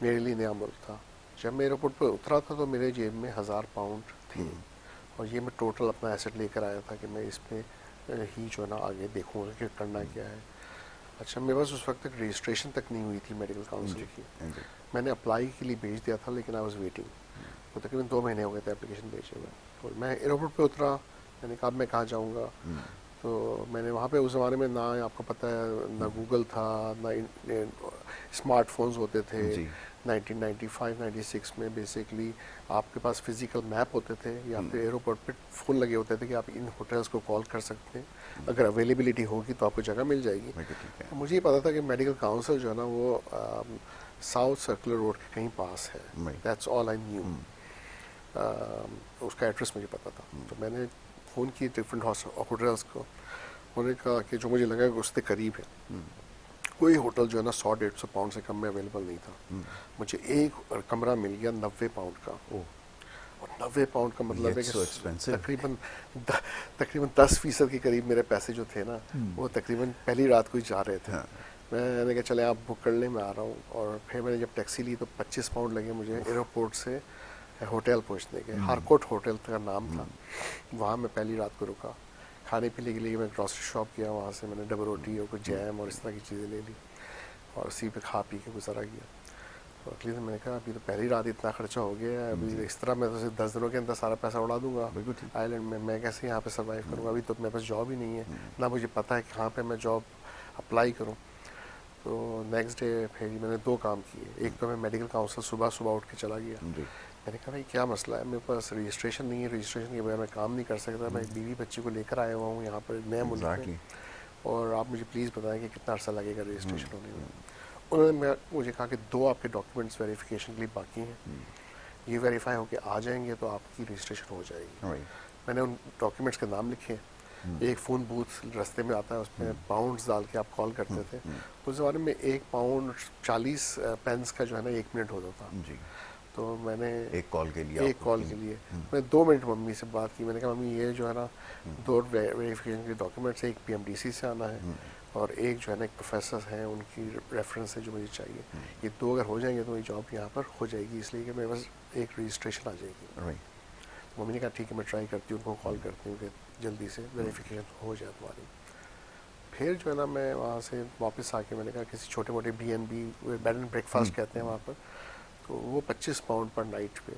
Speaker 2: मेरे लिए नया मुल्क था। जब मैं एयरपोर्ट पर उतरा था तो मेरे जेब में 1000 पाउंड थे, और ये मैं टोटल अपना एसेट लेकर आया था कि मैं इसमें ही जो है ना आगे देखूँगा कि करना क्या है। अच्छा, मेरे पास उस वक्त तक रजिस्ट्रेशन तक नहीं हुई थी मेडिकल काउंसिल की।
Speaker 1: जी।
Speaker 2: मैंने अप्लाई के लिए भेज दिया था, लेकिन आई वाज वेटिंग। तो तकरीबन 2 महीने हो गए थे एप्लीकेशन भेजे हुए। तो मैं एयरपोर्ट पे उतरा, मैंने कहा अब मैं कहाँ जाऊँगा। तो मैंने वहाँ पे उस ज़माने में ना आपको पता है ना गूगल था, ना स्मार्टफोन्स होते थे।
Speaker 1: जी।
Speaker 2: 1995-96 में बेसिकली आपके पास फिजिकल मैप होते थे, या फिर एयरपोर्ट पे फ़ोन लगे होते थे कि आप इन होटल्स को कॉल कर सकते हैं, अगर अवेलेबिलिटी होगी तो आपको जगह मिल जाएगी।
Speaker 1: बिल्कुल ठीक है।
Speaker 2: तो मुझे ये पता था कि मेडिकल काउंसिल जो है ना वो साउथ सर्कुलर रोड के कहीं पास है।
Speaker 1: Right.
Speaker 2: That's all I knew. उसका एड्रेस मुझे पता था। तो मैंने फ़ोन किए डिफरेंट होटल्स को, उन्होंने कहा कि जो मुझे लगा कि उसके करीब है, कोई होटल जो है ना 100-150 पाउंड से कम में अवेलेबल नहीं था। मुझे एक कमरा मिल गया 90 पाउंड का।
Speaker 1: ओह,
Speaker 2: और 90 पाउंड का मतलब है
Speaker 1: इट्स
Speaker 2: कि
Speaker 1: सो एक्सपेंसिव।
Speaker 2: तकरीबन 10% के करीब मेरे पैसे जो थे ना वो तकरीबन पहली रात को ही जा रहे थे।
Speaker 1: हाँ।
Speaker 2: मैंने कहा चले आप बुक कर लें, मैं आ रहा हूँ। और फिर मैंने जब टैक्सी ली तो 25 पाउंड लगे मुझे एयरपोर्ट से होटल पहुँचने के। हारकोट होटल का नाम था। वहाँ मैं पहली रात को रुका। खाने पीने के लिए मैं ग्रॉसरी शॉप गया, वहाँ से मैंने डबल रोटी और कुछ जैम और इस तरह की चीज़ें ले ली, और उसी पे खा पी के गुजारा किया। तो अगले दिन मैंने कहा अभी तो पहली रात इतना खर्चा हो गया है, अभी इस तरह मैं तो सिर्फ 10 दिनों के अंदर सारा पैसा उड़ा दूंगा
Speaker 1: बिल्कुल ठीक।
Speaker 2: आइलैंड में। मैं कैसे यहाँ पे सर्वाइव करूँगा? अभी तो मेरे पास जॉब ही नहीं है, ना मुझे पता है कि कहाँ पे मैं जॉब अप्लाई करूँ। तो नेक्स्ट डे फिर मैंने 2 काम किए। एक तो मैं मेडिकल काउंसिल सुबह सुबह उठ के चला गया।
Speaker 1: जी।
Speaker 2: मैंने कहा भाई क्या मसला है, मेरे पास रजिस्ट्रेशन नहीं है, रजिस्ट्रेशन के बगैर मैं काम नहीं कर सकता, मैं एक बीवी बच्ची को लेकर आया हुआ हूँ यहाँ पर नए मुल्क में।
Speaker 1: एग्जैक्टली।
Speaker 2: और आप मुझे प्लीज़ बताएं कि कितना अर्सा लगेगा रजिस्ट्रेशन होने में। उन्होंने मुझे कहा कि 2 आपके डॉक्यूमेंट्स वेरिफिकेशन के लिए बाकी हैं, ये वेरीफाई होके आ जाएंगे तो आपकी रजिस्ट्रेशन हो जाएगी। मैंने उन डॉक्यूमेंट्स के नाम लिखे, एक फ़ोन बूथ रास्ते में आता है, उसमें पाउंड्स डाल के आप कॉल करते थे। उस ज़माने में 1 पाउंड 40 पेंस का जो है ना 1 मिनट होता था
Speaker 1: जी।
Speaker 2: तो मैंने
Speaker 1: एक कॉल के लिए
Speaker 2: मैंने 2 मिनट मम्मी से बात की। मैंने कहा मम्मी ये जो है ना 2 वेरिफिकेशन के डॉक्यूमेंट्स, एक पीएमडीसी से आना है और एक जो है ना एक प्रोफेसर हैं उनकी रेफरेंस है जो मुझे चाहिए। ये 2 अगर हो जाएंगे तो मेरी जॉब यहाँ पर हो जाएगी, इसलिए कि मेरे पास एक रजिस्ट्रेशन आ जाएगी। मम्मी ने कहा ठीक है मैं ट्राई करती हूँ, उनको कॉल करती हूँ कि जल्दी से वेरिफिकेशन हो जाए तुम्हारी। फिर जो है ना मैं वहाँ से वापस आके मैंने कहा किसी छोटे मोटे BNB, बेड एंड ब्रेकफास्ट कहते हैं वहाँ पर, तो वो 25 पाउंड पर नाइट पे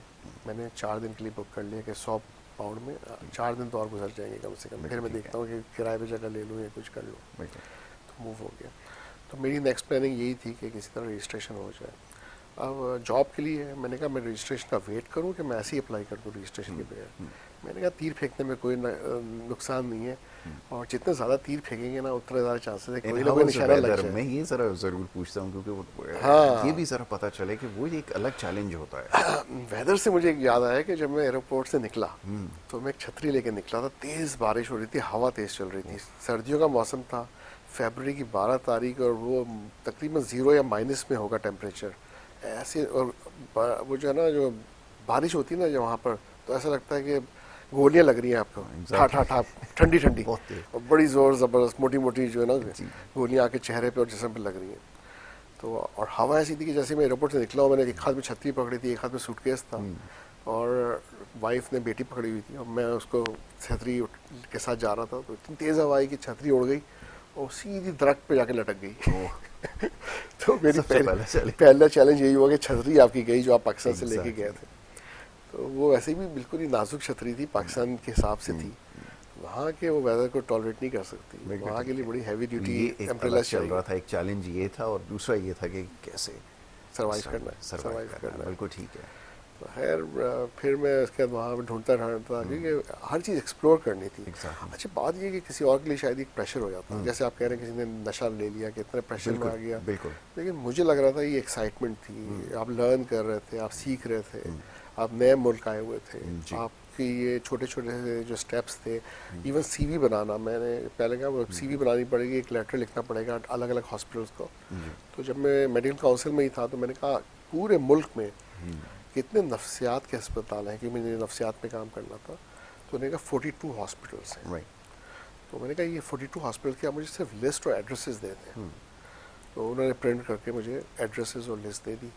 Speaker 2: मैंने 4 दिन के लिए बुक कर लिया कि 100 पाउंड में 4 दिन तो और गुजर जाएंगे कम से कम। फिर मैं देखता हूँ कि किराए पे जगह ले लूँ या कुछ कर लूँ, तो मूव हो गया। तो मेरी नेक्स्ट प्लानिंग यही थी कि किसी तरह रजिस्ट्रेशन हो जाए। अब जॉब के लिए मैंने कहा मैं रजिस्ट्रेशन का वेट करूं कि मैं ऐसे ही अप्लाई कर दूं रजिस्ट्रेशन के बगैर। मैंने कहा तीर फेंकने में कोई नुकसान नहीं है, और जितने ज़्यादा तीर फेंकेंगे ना उतने ज़्यादा चांसेस है कोई ना कोई निशाना लग जाए।
Speaker 1: मैं ये ज़रा ज़रूर पूछता हूँ क्योंकि
Speaker 2: हाँ,
Speaker 1: ये भी ज़रा पता चले कि वो एक अलग चैलेंज होता है।
Speaker 2: वेदर से मुझे याद आया कि जब मैं एयरपोर्ट से निकला तो मैं एक छतरी लेके निकला था। तेज़ बारिश हो रही थी, हवा तेज़ चल रही थी, सर्दियों का मौसम था, फरवरी की 12 तारीख, और वो तकरीबन 0 या माइनस में होगा टेम्परेचर ऐसे। और वो जो है ना जो बारिश होती है ना जो वहाँ पर, तो ऐसा लगता है कि गोलियां लग रही हैं आपको, ठा ठा ठा, ठंडी ठंडी और बड़ी जोर ज़बरदस्त मोटी मोटी जो है ना गोलियां आके चेहरे पे और जिस्म पे लग रही हैं। तो और हवा ऐसी थी कि जैसे मैं एयरपोर्ट से निकला हूँ, मैंने एक हाथ में छतरी पकड़ी थी, एक हाथ में सूटकेस था, और वाइफ ने बेटी पकड़ी हुई थी और मैं उसको छतरी के साथ जा रहा था। तो इतनी तेज़ हवा आई कि छतरी उड़ गई और सीधी दरख्त पे जाके लटक गई। तो मेरी पहला चैलेंज यही हुआ कि छतरी आपकी गई जो आप पाकिस्तान से लेके गए थे। तो वो वैसे भी बिल्कुल ही नाजुक छतरी थी, पाकिस्तान के हिसाब से थी, वहाँ के वो वेदर को टॉलरेट नहीं कर सकती, वहाँ के लिए बड़ी हैवी ड्यूटी एम्ब्रेला
Speaker 1: चल रहा था। एक चैलेंज ये था और दूसरा ये था कि कैसे
Speaker 2: सर्वाइव करना।
Speaker 1: बिल्कुल ठीक है।
Speaker 2: तो खैर फिर मैं उसके बाद वहाँ पर ढूंढता था क्योंकि हर चीज़ एक्सप्लोर करनी थी। अच्छा बात ये कि किसी और के लिए शायद एक प्रेशर हो जाता है, जैसे आप कह रहे हैं किसी ने नशा ले लिया कि इतना प्रेशर में आ गया, लेकिन मुझे लग रहा था ये एक्साइटमेंट थी, आप लर्न कर रहे थे, आप सीख रहे थे, आप नए मुल्क आए हुए थे, आपके ये छोटे छोटे जो स्टेप्स थे, इवन CV बनाना, मैंने पहले कहा वो CV बनानी पड़ेगी, एक लेटर लिखना पड़ेगा अलग अलग हॉस्पिटल्स को। तो जब मैं मेडिकल काउंसिल में ही था तो मैंने कहा पूरे मुल्क में कितने नफ्सियात के अस्पताल हैं, क्योंकि मुझे नफ्सियात में काम करना था। तो उन्होंने कहा 42 हॉस्पिटल्स हैं। तो मैंने कहा ये 42 हॉस्पिटल के आप मुझे सिर्फ लिस्ट और एड्रेसेस दे दें। तो उन्होंने प्रिंट करके मुझे एड्रेसेस और लिस्ट दे दी।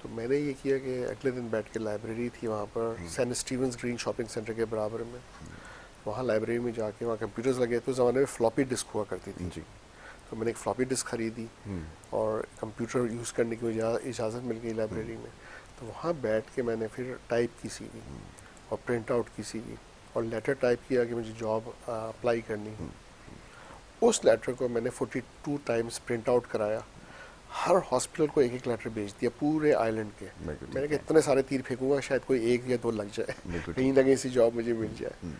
Speaker 2: तो मैंने ये किया कि अगले दिन बैठ के लाइब्रेरी थी वहाँ पर Saint Stephen's Green shopping centre के बराबर में, वहाँ लाइब्रेरी में जाके वहाँ कंप्यूटर्स लगे थे। उस ज़माने में फ्लॉपी डिस्क हुआ करती थी, तो मैंने एक फ्लॉपी डिस्क खरीदी और कंप्यूटर यूज़ करने की इजाज़त मिल गई लाइब्रेरी में। तो वहाँ बैठ के मैंने फिर टाइप की CV और प्रिंट आउट की CV और लेटर टाइप किया कि मुझे जॉब अप्लाई करनी है। उस लेटर को मैंने 42 टाइम्स प्रिंट आउट कराया, हर हॉस्पिटल को एक एक लेटर भेज दिया पूरे आइलैंड के। मैंने कहा इतने सारे तीर फेंकूंगा शायद कोई 1 या 2 लग जाए, कहीं ना कहीं से जॉब मुझे मिल जाए।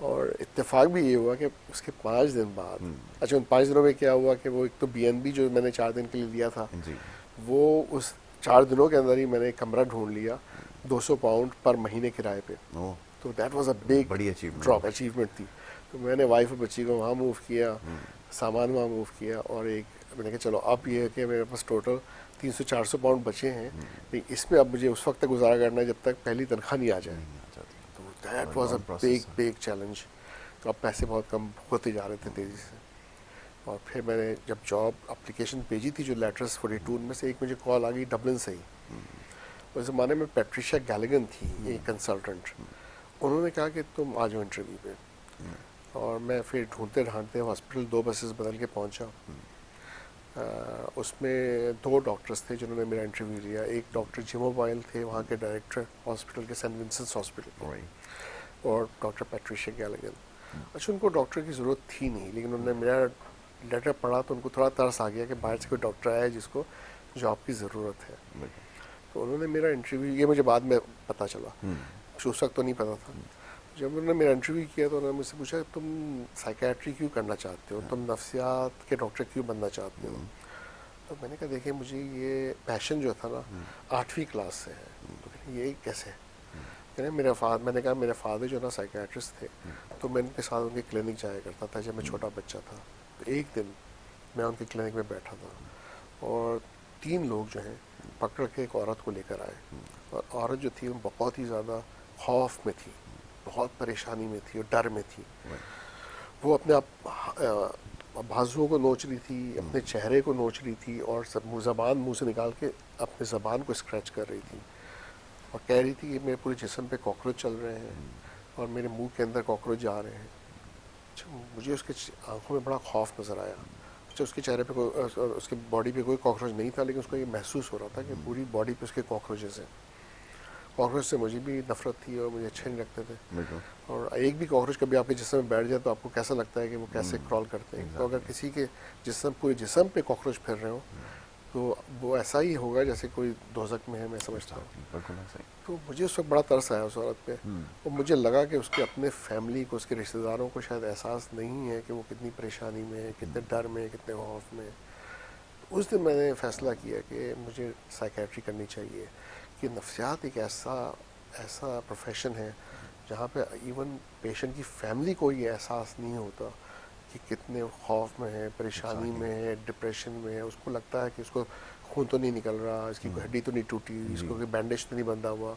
Speaker 2: और इत्तेफाक भी ये हुआ कि उसके 5 दिन बाद, अच्छा उन 5 दिनों में क्या हुआ कि वो एक तो BNB जो मैंने 4 दिन के लिए लिया था, वो उस 4 दिनों के अंदर ही मैंने एक कमरा ढूंढ लिया 200 पाउंड पर महीने किराए पे। तो that was a big drop, achievement थी। तो मैंने वाइफ और बच्ची को वहाँ मूव किया, सामान वहाँ मूव किया, और एक मैंने कहा चलो अब ये है कि मेरे पास टोटल 300-400 पाउंड बचे हैं, लेकिन इसमें अब मुझे उस वक्त तक गुजारा करना है जब तक पहली तनख्वाह नहीं आ जाए। तो that was a big challenge. तो अब पैसे बहुत कम होते जा रहे थे तेज़ी से। और फिर मैंने जब जॉब एप्लीकेशन भेजी थी जो लेटर्स 42 में से, एक मुझे कॉल आ गई डबलिन से ही। उस ज़माने में पैट्रिशिया गैलिगन थी एक कंसल्टेंट, उन्होंने कहा कि तुम आ जाओ इंटरव्यू पे। और मैं फिर ढूंढते ढांढते हॉस्पिटल 2 बसेस बदल के पहुंचा। उसमें 2 डॉक्टर्स थे जिन्होंने मेरा इंटरव्यू लिया। एक डॉक्टर जिमोबाइल थे वहाँ के डायरेक्टर हॉस्पिटल के, सेंट विंसेंट हॉस्पिटल, और डॉक्टर पैट्रिशिया गैलिगन। अच्छा उनको डॉक्टर की ज़रूरत थी नहीं, लेकिन उन्होंने मेरा लेटर पढ़ा तो उनको थोड़ा तरस आ गया कि बाहर से कोई डॉक्टर आया है जिसको जॉब की ज़रूरत है। तो उन्होंने मेरा इंटरव्यू, ये मुझे बाद में पता चला, उस वक्त तो नहीं पता था, जब उन्होंने मेरा इंटरव्यू किया तो उन्होंने मुझसे पूछा तुम साइकेट्री क्यों करना चाहते हो, तुम नफ्सियात के डॉक्टर क्यों बनना चाहते हो। तो मैंने कहा देखिए मुझे ये पैशन जो था ना 8वीं क्लास से है। तो कहने ये कैसे, कहने मैंने कहा मेरे फादर जो ना साइकेट्रिस्ट थे, तो मैं उनके साथ उनके क्लिनिक जाया करता था जब मैं छोटा बच्चा था। तो एक दिन मैं उनके क्लिनिक में बैठा था और 3 लोग जो हैं पकड़ के एक औरत को लेकर आए, और औरत जो थी वो बहुत ही ज़्यादा खौफ में थी, बहुत परेशानी में थी और डर में थी। वो अपने आप बाजुओं को नोच रही थी, अपने चेहरे को नोच रही थी, और ज़बान मुंह से निकाल के अपने ज़बान को स्क्रैच कर रही थी, और कह रही थी कि मेरे पूरे जिस्म पे कॉकरोच चल रहे हैं और मेरे मुंह के अंदर कॉकरोच जा रहे हैं। अच्छा, मुझे उसके आंखों में बड़ा खौफ नज़र आया। अच्छा, उसके चेहरे पे कोई, उसके बॉडी पे कोई कॉकरोच नहीं था, लेकिन उसको ये महसूस हो रहा था कि पूरी बॉडी पे उसके कॉकरोचेस हैं। कॉकरोच से मुझे भी नफरत थी और मुझे अच्छे नहीं लगते थे। और एक भी कॉकरोच कभी आपके जिस्म में बैठ जाए तो आपको कैसा लगता है कि वो कैसे क्रॉल करते हैं। तो अगर किसी के पूरे जिस्म पे कॉकरोच फिर रहे हो तो वो ऐसा ही होगा जैसे कोई दोज़ख में है, मैं समझता हूँ। तो मुझे उस वक्त बड़ा तरस आया उस औरत पे, और मुझे लगा कि उसके अपने फैमिली को, उसके रिश्तेदारों को शायद एहसास नहीं है कि वो कितनी परेशानी में है, कितने डर में, कितने खौफ में। उस दिन मैंने फ़ैसला किया कि मुझे साइकेट्री करनी चाहिए, कि नफ्सियात एक ऐसा ऐसा प्रोफेशन है जहाँ पे इवन पेशेंट की फैमिली को ये एहसास नहीं होता कि कितने खौफ में है, परेशानी में है, डिप्रेशन में है। उसको लगता है कि उसको खून तो नहीं निकल रहा, इसकी कोई हड्डी तो नहीं टूटी, इसको कोई बैंडेज तो नहीं बंधा हुआ।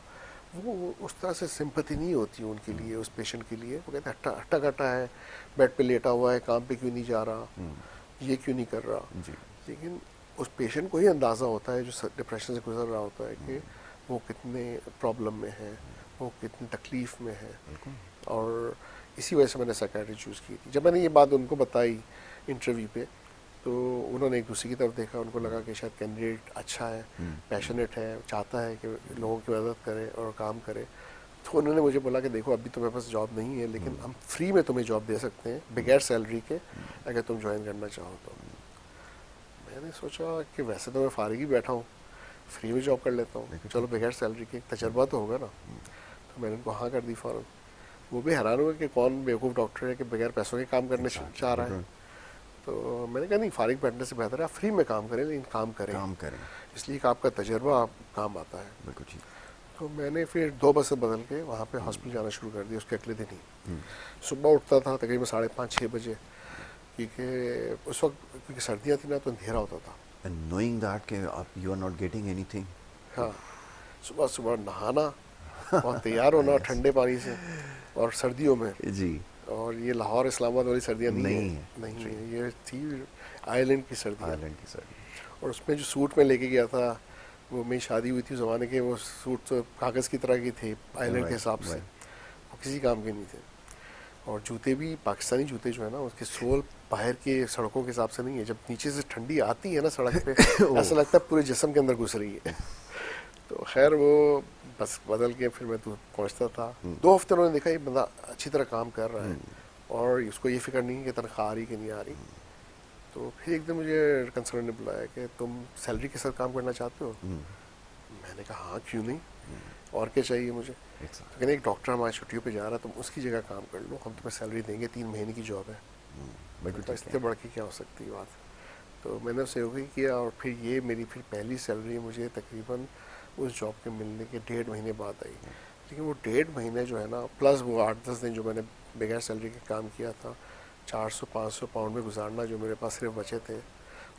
Speaker 2: वो उस तरह से सिंपैथी नहीं होती उनके लिए, उस पेशेंट के लिए। वो कहते हैं हट्टा हट्टा कट्टा है, बेड पे लेटा हुआ है, काम पे क्यों नहीं जा रहा, ये क्यों नहीं कर रहा। लेकिन उस पेशेंट को ही अंदाज़ा होता है जो डिप्रेशन से गुजर रहा होता है कि वो कितने प्रॉब्लम में है, वो कितनी तकलीफ़ में है। और इसी वजह से मैंने साइकेट्री चूज़ की थी। जब मैंने ये बात उनको बताई इंटरव्यू पे, तो उन्होंने एक दूसरे की तरफ देखा, उनको लगा कि शायद कैंडिडेट अच्छा है, पैशनेट है, चाहता है कि लोगों की मदद करे और काम करे। तो उन्होंने मुझे बोला कि देखो अभी तो मेरे पास जॉब नहीं है, लेकिन हम फ्री में तुम्हें जॉब दे सकते हैं बगैर सैलरी के, अगर तुम ज्वाइन करना चाहो तो। मैंने सोचा कि वैसे तो मैं फारिग ही बैठा हूँ, फ्री में जॉब कर लेता हूँ, चलो बगैर सैलरी के, तजर्बा तो होगा ना। तो मैंने उनको हाँ कर दी फ़ौरन। वो भी हैरान हुए कि कौन बेवकूफ़ डॉक्टर है कि बगैर पैसों के काम करने चाह रहा है। तो मैंने कहा नहीं, फारिग बैठने से बेहतर है आप फ्री में काम करें, लेकिन काम करें इसलिए कि आपका तजर्बा आप काम आता है।
Speaker 1: बिल्कुल ठीक।
Speaker 2: तो मैंने फिर 2 बसें बदल के वहाँ पे हॉस्पिटल जाना शुरू कर दिया उसके अगले दिन ही। सुबह उठता था तकरीबन 5:30-6 बजे, क्योंकि उस वक्त क्योंकि सर्दियाँ थी ना तो अंधेरा होता था।
Speaker 1: And knowing that कि आप you are not getting anything.
Speaker 2: हाँ, सुबह सुबह नहाना और तैयार होना ठंडे पानी से, और सर्दियों में
Speaker 1: जी।
Speaker 2: और ये लाहौर इस्लामाबाद वाली सर्दियाँ नहीं
Speaker 1: नहीं
Speaker 2: है,
Speaker 1: है।
Speaker 2: नहीं है, ये थी आयरलैंड की सर्दियाँ।
Speaker 1: आयरलैंड की सर्दी।
Speaker 2: और उसमें जो सूट में लेके गया था, वो मेरी शादी हुई थी उस ज़माने के, वो सूट तो कागज़ की तरह की थे आयरलैंड के हिसाब से, वो किसी काम के नहीं थे। और जूते भी पाकिस्तानी जूते जो है ना, उसके सोल बाहर के सड़कों के हिसाब से नहीं है। जब नीचे से ठंडी आती है ना सड़क पे ऐसा लगता है पूरे जिस्म के अंदर घुस रही है। तो खैर वो बस बदल के फिर मैं तो पहुँचता था। 2 हफ्ते उन्होंने देखा ये बंदा अच्छी तरह काम कर रहा है और उसको ये फिक्र नहीं है कि तनख्वाह आ रही कि नहीं आ रही। तो फिर एक दिन मुझे कंसर्न ने बुलाया कि तुम सैलरी के साथ काम करना चाहते हो। मैंने कहा हाँ क्यों नहीं, और क्या चाहिए मुझे। तो कहने एक डॉक्टर हमारी छुट्टियों पे जा रहा है, तुम उसकी जगह काम कर लो, हम तुम्हें सैलरी देंगे, 3 महीने की जॉब है। तो इससे बढ़ के क्या हो सकती है बात। तो मैंने उससे वही किया, और फिर ये मेरी फिर पहली सैलरी मुझे तकरीबन उस जॉब के मिलने के 1.5 महीने बाद आई। लेकिन वो 1.5 महीने जो है ना, प्लस वो 8-10 दिन जो मैंने बगैर सैलरी के काम किया था, 400-500 पाउंड में गुजारना जो मेरे पास सिर्फ बचे थे।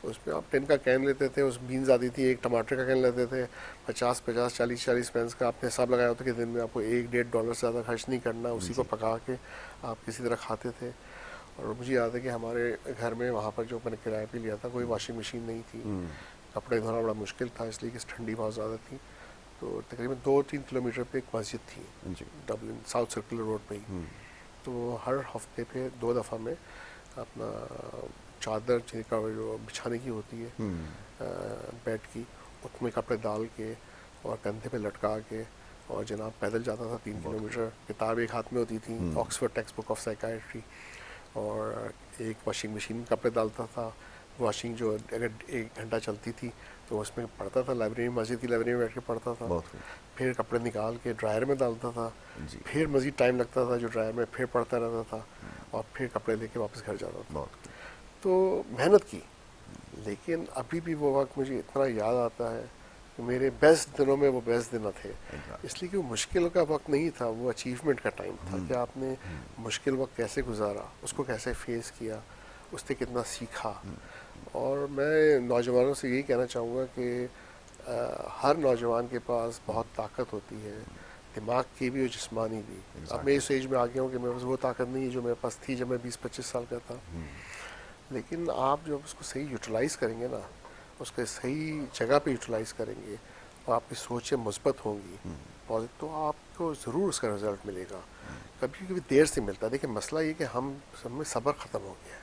Speaker 2: उसमें आप 10 का कैन लेते थे, उस बीन्स आती थी, एक टमाटर का कैन लेते थे, 50-50 40-40 पेंस का आपने हिसाब लगाया होता कि दिन में आपको $1-1.5 से ज़्यादा खर्च नहीं करना, उसी को पका के आप किसी तरह खाते थे। और मुझे याद है कि हमारे घर में वहाँ पर जो मैंने किराए पे लिया था, कोई वॉशिंग मशीन नहीं थी, कपड़े धोना बड़ा मुश्किल था इसलिए कि ठंडी बहुत ज़्यादा थी। तो तकरीबन 2-3 किलोमीटर पे एक मस्जिद थी डबलिन साउथ सर्कुलर रोड पे ही। तो हर हफ्ते पे 2 दफ़ा में अपना चादर का जो बिछाने की होती है बेड की, उसमें कपड़े डाल के और कंधे पे लटका के, और जनाब पैदल जाता था 3 किलोमीटर। किताब एक हाथ में होती थी, Oxford text book of psychiatry, और एक वॉशिंग मशीन में कपड़े डालता था, वॉशिंग जो अगर 1 घंटा चलती थी तो उसमें पढ़ता था, लाइब्रेरी, मस्जिद की लाइब्रेरी में बैठ के पढ़ता था।
Speaker 1: बहुत खूब।
Speaker 2: फिर कपड़े निकाल के ड्रायर में डालता था,
Speaker 1: जी।
Speaker 2: फिर मज़ीद टाइम लगता था जो ड्रायर में, फिर पढ़ता रहता था और फिर कपड़े लेके वापस घर जाता था।
Speaker 1: बहुत खूब।
Speaker 2: तो मेहनत की, लेकिन अभी भी वो वक्त मुझे इतना याद आता है कि मेरे बेस्ट दिनों में वो बेस्ट दिन थे।
Speaker 1: एग्जैक्ट।
Speaker 2: इसलिए कि वो मुश्किल का वक्त नहीं था, वो अचीवमेंट का टाइम था कि आपने मुश्किल वक्त कैसे गुजारा, उसको कैसे फेस किया, उससे कितना सीखा। और मैं नौजवानों से यही कहना चाहूँगा कि हर नौजवान के पास बहुत ताकत होती है, दिमाग की भी और जिस्मानी भी। अब मैं
Speaker 1: एग्जैक्टली।
Speaker 2: इस एज में आ गया हूँ कि मेरे पास वो ताकत नहीं है जो मेरे पास थी जब मैं 20-25 साल का था। लेकिन आप जब उसको सही यूटिलाइज़ करेंगे ना, उसके सही जगह पे यूटिलाइज़ करेंगे और आपकी सोचें मुस्बत होंगी तो आपको ज़रूर उसका रिज़ल्ट मिलेगा। कभी कभी देर से मिलता है। देखिए मसला ये कि हम सब में सब्र ख़त्म हो गया है।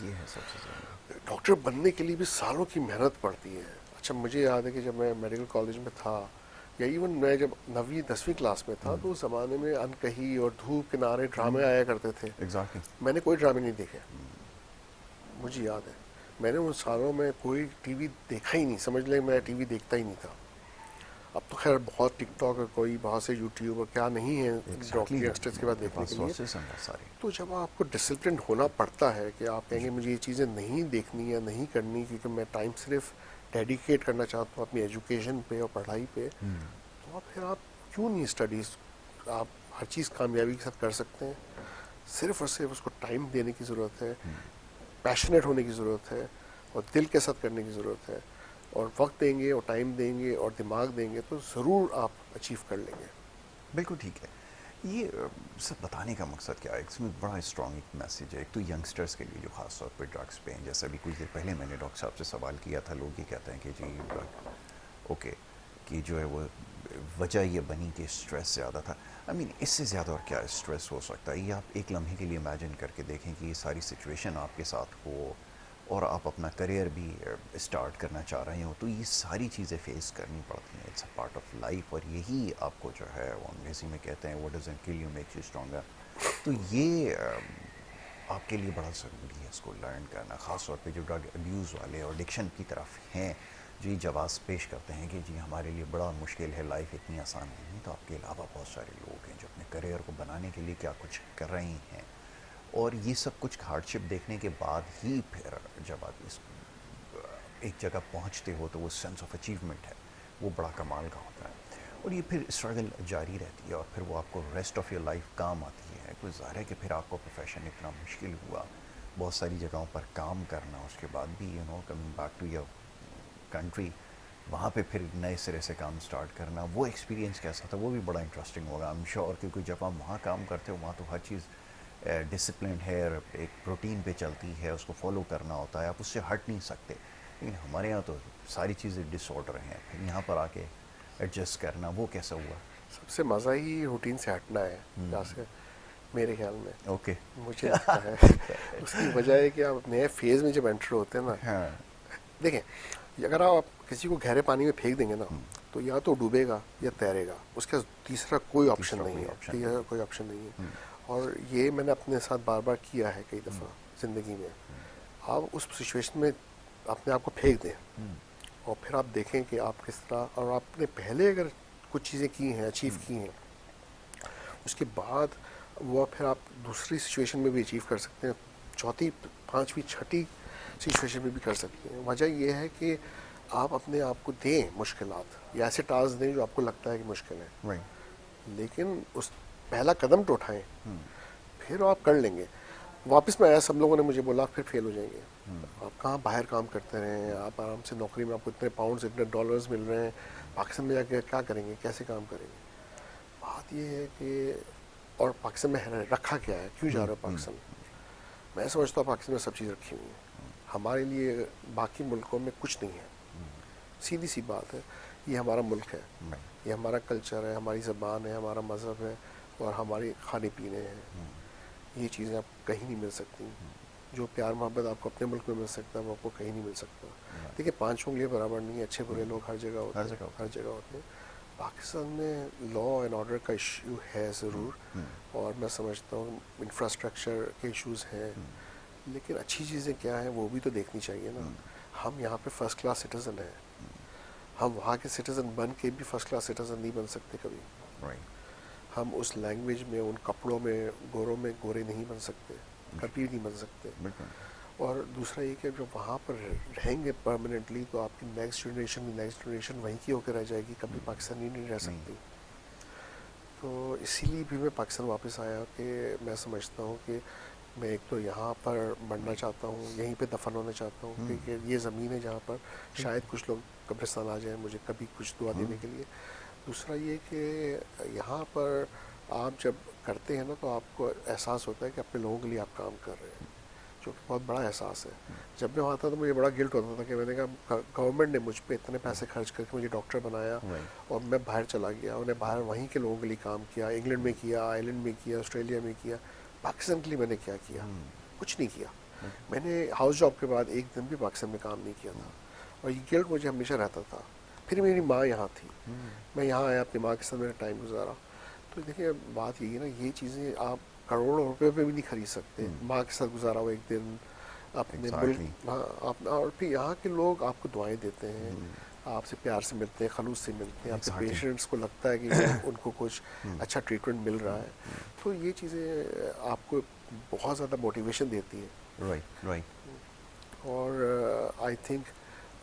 Speaker 1: ये है सबसे ज़रूरी।
Speaker 2: डॉक्टर बनने के लिए भी सालों की मेहनत पड़ती है। अच्छा, मुझे याद है कि जब मैं मेडिकल कॉलेज में था, या इवन मैं जब 9वीं 10वीं क्लास में था, तो उस ज़माने में अनकही और धूप किनारे ड्रामे आया करते थे।
Speaker 1: एग्जैक्टली।
Speaker 2: मैंने कोई ड्रामे नहीं देखे, मुझे याद है। मैंने उन सालों में कोई टीवी देखा ही नहीं, समझ लें मैं टीवी देखता ही नहीं था। अब तो खैर बहुत टिकटॉक और कोई बहुत से यूट्यूब और क्या नहीं है
Speaker 1: एग्जैक्टली
Speaker 2: डॉक्टर
Speaker 1: है,
Speaker 2: यंगस्टर्स के बाद
Speaker 1: आपके
Speaker 2: देखने
Speaker 1: पास
Speaker 2: के लिए।
Speaker 1: सोर्सेस हैं बहुत सारे।
Speaker 2: तो जब आपको डिसिप्लिन होना पड़ता है कि आप कहेंगे मुझे ये चीज़ें नहीं देखनी या नहीं करनी क्योंकि मैं टाइम सिर्फ डेडिकेट करना चाहता हूँ अपनी एजुकेशन पे और पढ़ाई पे, तो फिर आप क्यों नहीं स्टडीज़, आप हर चीज़ कामयाबी के साथ कर सकते हैं। सिर्फ और सिर्फ उसको टाइम देने की ज़रूरत है, पैशनेट होने की ज़रूरत है और दिल के साथ करने की ज़रूरत है। और वक्त देंगे और टाइम देंगे और दिमाग देंगे तो ज़रूर आप अचीव कर लेंगे।
Speaker 1: बिल्कुल ठीक है। ये सब बताने का मकसद क्या है, इसमें बड़ा स्ट्रॉन्ग एक मैसेज है। एक तो यंगस्टर्स के लिए जो खास तौर पे ड्रग्स पे हैं, जैसे अभी कुछ देर पहले मैंने डॉक्टर साहब से सवाल किया था, लोग ये कहते हैं कि जी ड्रग ओके, कि जो है वो वजह ये बनी कि स्ट्रेस ज़्यादा था। आई मीन इससे ज़्यादा और क्या स्ट्रेस हो सकता है। ये आप एक लम्हे के लिए इमेजिन करके देखें कि ये सारी सिचुएशन आपके साथ हो और आप अपना करियर भी स्टार्ट करना चाह रहे हो, तो ये सारी चीज़ें फेस करनी पड़ती हैं। It's a part of life और यही आपको जो है वो अंग्रेज़ी में कहते हैं what doesn't kill you makes you stronger. तो ये आपके लिए बड़ा ज़रूरी है इसको लर्न करना, ख़ास तौर पे जो ड्रग अब्यूज़ वाले और एडिक्शन की तरफ हैं, जो ये जवाब पेश करते हैं कि जी हमारे लिए बड़ा मुश्किल है, लाइफ इतनी आसान नहीं है। तो आपके अलावा बहुत सारे लोग हैं जो अपने करियर को बनाने के लिए क्या कुछ कर रहे हैं, और ये सब कुछ हार्डशिप देखने के बाद ही फिर जब आप इस एक जगह पहुंचते हो तो वो सेंस ऑफ अचीवमेंट है वो बड़ा कमाल का होता है। और ये फिर स्ट्रगल जारी रहती है और फिर वो आपको रेस्ट ऑफ योर लाइफ काम आती है। कोई ज़ाहिर है कि फिर आपको प्रोफेशन इतना मुश्किल हुआ, बहुत सारी जगहों पर काम करना, उसके बाद भी coming back to your country, वहाँ पे फिर नए सिरे से काम स्टार्ट करना, वो एक्सपीरियंस कैसा था वो भी बड़ा इंटरेस्टिंग होगा आई एम श्योर। क्योंकि जब आप वहाँ काम करते हो वहाँ तो हर चीज़ डिसिप्लिन है, एक प्रोटीन पे चलती है, उसको फॉलो करना होता है, आप उससे हट नहीं सकते। लेकिन हमारे यहाँ तो सारी चीज़ें डिसऑर्डर हैं, फिर यहाँ पर आके एडजस्ट करना वो कैसा हुआ?
Speaker 2: सबसे मज़ा ही रूटीन से हटना है, जहाँ से मेरे ख्याल में
Speaker 1: ओके।
Speaker 2: मुझे लगता है उसकी वजह है कि आप नए फेज़ में जब एंटर होते हैं ना,
Speaker 1: हाँ।
Speaker 2: देखें अगर आप किसी को गहरे पानी में फेंक देंगे ना तो या तो डूबेगा या तैरेगा, उसका तीसरा कोई ऑप्शन
Speaker 1: तीसरा
Speaker 2: नहीं
Speaker 1: कोई
Speaker 2: है,
Speaker 1: ऑप्शन
Speaker 2: तीसरा कोई ऑप्शन नहीं है। और ये मैंने अपने साथ बार बार किया है कई दफ़ा ज़िंदगी में। आप उस सिचुएशन में अपने आप को फेंक दें और फिर आप देखें कि आप किस तरह, और आपने पहले अगर कुछ चीज़ें की हैं, अचीव की हैं, उसके बाद वो फिर आप दूसरी सिचुएशन में भी अचीव कर सकते हैं, चौथी, पांचवी, छठी सिचुएशन में भी कर सकते हैं। वजह यह है कि आप अपने आप को दें मुश्किलात या ऐसे टास्क दें जो आपको लगता है कि मुश्किल है,
Speaker 1: राइट।
Speaker 2: लेकिन उस पहला कदम तो उठाएं, फिर आप कर लेंगे। वापस में आया, सब लोगों ने मुझे बोला फिर फेल हो जाएंगे। आप कहाँ बाहर काम करते रहे हैं, आप आराम से नौकरी में आपको इतने पाउंड्स इतने डॉलर्स मिल रहे हैं, पाकिस्तान में जाके क्या करेंगे, कैसे काम करेंगे। बात ये है कि और पाकिस्तान में रखा क्या है, क्यों जा रहे हो पाकिस्तान? मैं समझता हूँ पाकिस्तान में सब चीज़ रखी हुई है, हमारे लिए बाकी मुल्कों में कुछ नहीं है। सीधी सी बात है, ये हमारा मुल्क है, ये हमारा कल्चर है, हमारी ज़बान है, हमारा मज़हब है और हमारे खाने पीने हैं। ये चीज़ें आपको कहीं नहीं मिल सकती। जो प्यार मोहब्बत आपको अपने मुल्क में मिल सकता है वो आपको कहीं नहीं मिल सकता। देखिए 5 उंगलियां बराबर नहीं है, अच्छे बुरे लोग हर जगह होते हैं, हर जगह होते हैं। पाकिस्तान में लॉ एंड ऑर्डर का इशू है ज़रूर, और मैं समझता हूँ इंफ्रास्ट्रक्चर के इश्यूज़ हैं, लेकिन अच्छी चीज़ें क्या हैं वो भी तो देखनी चाहिए ना। हम यहाँ पे फर्स्ट क्लास सिटीज़न हैं, हम वहाँ के सिटीज़न बन के भी फर्स्ट क्लास सिटीज़न नहीं बन सकते कभी।
Speaker 1: राइट।
Speaker 2: हम उस लैंग्वेज में, उन कपड़ों में गोरे नहीं बन सकते, कभी नहीं बन सकते।
Speaker 1: बिल्कुल।
Speaker 2: और दूसरा ये कि जब वहाँ पर रहेंगे परमानेंटली तो आपकी नेक्स्ट जनरेशन वहीं की होकर रह जाएगी, कभी पाकिस्तानी नहीं रह
Speaker 1: नहीं।
Speaker 2: सकती। तो इसीलिए भी मैं पाकिस्तान वापस आया कि मैं समझता हूँ कि मैं एक तो यहाँ पर बढ़ना चाहता हूँ, यहीं पे दफन होना चाहता हूँ, क्योंकि ये ज़मीन है जहाँ पर शायद कुछ लोग कब्रिस्तान आ जाएं मुझे कभी कुछ दुआ देने के लिए। दूसरा ये कि यहाँ पर आप जब करते हैं ना तो आपको एहसास होता है कि अपने लोगों के लिए आप काम कर रहे हैं, जो कि बहुत बड़ा एहसास है। जब मैं वहाँ था तो मुझे बड़ा गिल्ट होता था कि मैंने कहा गवर्नमेंट ने मुझ पे इतने पैसे खर्च करके मुझे डॉक्टर बनाया
Speaker 1: राइट।
Speaker 2: और मैं बाहर चला गया, उन्हें बाहर वहीं के लोगों के लिए काम किया, इंग्लैंड में किया, आयरलैंड में किया, ऑस्ट्रेलिया में किया। पाकिस्तान के लिए मैंने क्या किया? कुछ नहीं किया। मैंने हाउस जॉब के बाद एक दिन भी पाकिस्तान में काम नहीं किया था और ये गिल्ट मुझे हमेशा रहता था। फिर मेरी माँ यहाँ थी, मैं यहाँ आया, अपनी माँ के साथ मैंने टाइम गुजारा। तो देखिए बात यही है ना, ये चीज़ें आप करोड़ों रुपए पे भी नहीं खरीद सकते। माँ के साथ गुजारा हुआ एक दिन अपने मुल्क,
Speaker 1: एग्जैक्टली।
Speaker 2: हाँ आप, और फिर यहाँ के लोग आपको दुआएं देते हैं, आपसे प्यार से मिलते हैं, खलूस से मिलते हैं, आपके
Speaker 1: एग्जैक्टली।
Speaker 2: पेशेंट्स को लगता है कि उनको कुछ अच्छा ट्रीटमेंट मिल रहा है। तो ये चीज़ें आपको बहुत ज़्यादा मोटिवेशन देती है।
Speaker 1: राइट। राइट।
Speaker 2: और आई थिंक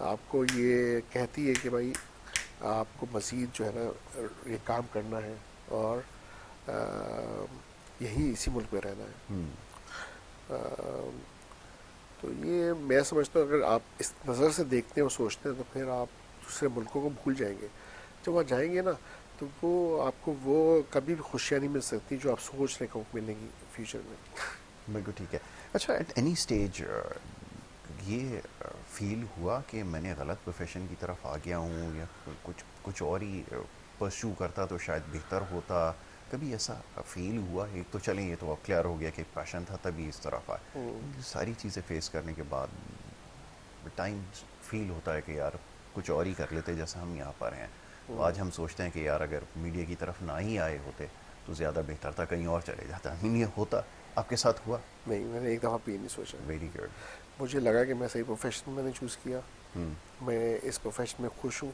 Speaker 2: आपको ये कहती है कि भाई आपको मज़ीद जो है ना ये काम करना है और यही इसी मुल्क में रहना है। तो ये मैं समझता हूँ अगर आप इस नज़र से देखते हैं और सोचते हैं तो फिर आप दूसरे मुल्कों को भूल जाएंगे। जब वहाँ जाएंगे ना तो वो आपको वो कभी भी खुशियाँ नहीं मिल सकती जो आप सोच रहे हो मिलेंगी फ्यूचर में।
Speaker 1: बिल्कुल ठीक है। अच्छा, एट एनी स्टेज ये फील हुआ कि मैंने गलत प्रोफेशन की तरफ आ गया हूँ या कुछ कुछ और ही परस्यू करता तो शायद बेहतर होता? कभी ऐसा फील हुआ? एक तो चलें ये तो अब क्लियर हो गया कि पैशन था तभी इस तरफ आए, ये सारी चीज़ें फेस करने के बाद टाइम फील होता है कि यार कुछ और ही कर लेते जैसे हम यहाँ पर हैं। तो आज हम सोचते हैं कि यार अगर मीडिया की तरफ ना ही आए होते तो ज़्यादा बेहतर था, कहीं और चले जाता। I mean, ये होता आपके साथ हुआ?
Speaker 2: नहीं, मैंने एक दफ़ा भी नहीं सोचा।
Speaker 1: Very good.
Speaker 2: मुझे लगा कि मैं सही प्रोफेशन मैंने चूज़ किया, मैं इस प्रोफेशन में खुश हूँ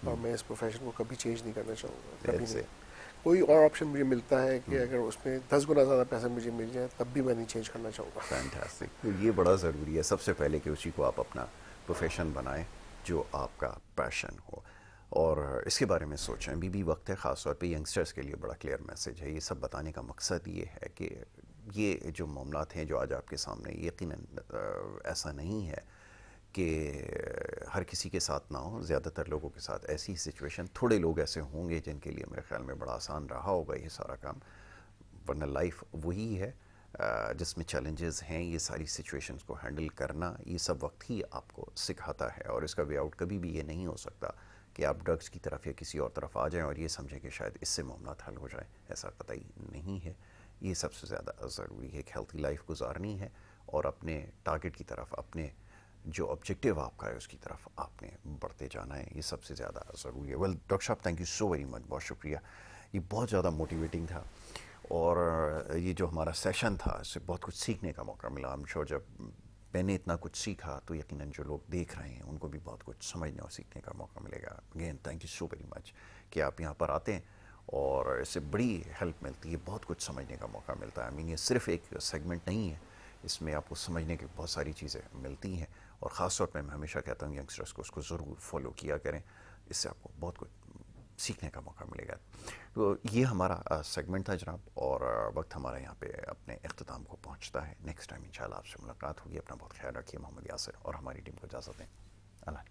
Speaker 2: और मैं इस प्रोफेशन को कभी चेंज नहीं करना चाहूँगा, कभी
Speaker 1: दैट्स
Speaker 2: नहीं।
Speaker 1: इट।
Speaker 2: कोई और ऑप्शन मुझे मिलता है कि अगर उसमें 10 गुना ज़्यादा पैसे मुझे मिल जाए तब भी मैं नहीं चेंज करना चाहूँगा।
Speaker 1: फैंटास्टिक। तो ये बड़ा ज़रूरी है सबसे पहले कि उसी को आप अपना प्रोफेशन बनाएं जो आपका पैशन हो, और इसके बारे में सोचें। अभी भी वक्त है, ख़ास तौर पे यंगस्टर्स के लिए बड़ा क्लियर मैसेज है। ये सब बताने का मकसद ये है कि ये जो मामलात हैं जो आज आपके सामने, यकीनन ऐसा नहीं है कि हर किसी के साथ ना हो। ज़्यादातर लोगों के साथ ऐसी सिचुएशन, थोड़े लोग ऐसे होंगे जिनके लिए मेरे ख्याल में बड़ा आसान रहा होगा ये सारा काम, वरना लाइफ वही है जिसमें चैलेंजेस हैं। ये सारी सिचुएशंस को हैंडल करना ये सब वक्त ही आपको सिखाता है, और इसका वे आउट कभी भी ये नहीं हो सकता कि आप ड्रग्स की तरफ या किसी और तरफ आ जाएं और ये समझें कि शायद इससे मामला हल हो जाए। ऐसा कतई नहीं है। ये सबसे ज़्यादा ज़रूरी है कि हेल्थी लाइफ गुजारनी है और अपने टारगेट की तरफ, अपने जो ऑब्जेक्टिव आपका है उसकी तरफ आपने बढ़ते जाना है। ये सबसे ज़्यादा ज़रूरी है। वेल डॉक्टर साहब, thank you so very much, बहुत शुक्रिया। ये बहुत ज़्यादा मोटिवेटिंग था और ये जो हमारा सेशन था इससे बहुत कुछ सीखने का मौका मिला। आई एम श्योर जब मैंने इतना कुछ सीखा तो यकीनन जो लोग देख रहे हैं उनको भी बहुत कुछ समझने और सीखने का मौका मिलेगा। Again thank you so very much कि आप यहाँ पर आते हैं और इससे बड़ी हेल्प मिलती है, बहुत कुछ समझने का मौका मिलता है। आई मीन ये सिर्फ एक सेगमेंट नहीं है, इसमें आपको समझने की बहुत सारी चीज़ें मिलती हैं, और ख़ास तौर पर मैं हमेशा कहता हूँ यंगस्टर्स को उसको ज़रूर फॉलो किया करें, इससे आपको बहुत कुछ सीखने का मौका मिलेगा। तो ये हमारा सेगमेंट था जनाब, और वक्त हमारा यहाँ पे अपने इख्तिताम को पहुँचता है। नेक्स्ट टाइम इंशाल्लाह आपसे मुलाकात होगी। अपना बहुत ख्याल रखिए। मोहम्मद यासिर और हमारी टीम को इजाज़त दें। अल्लाह।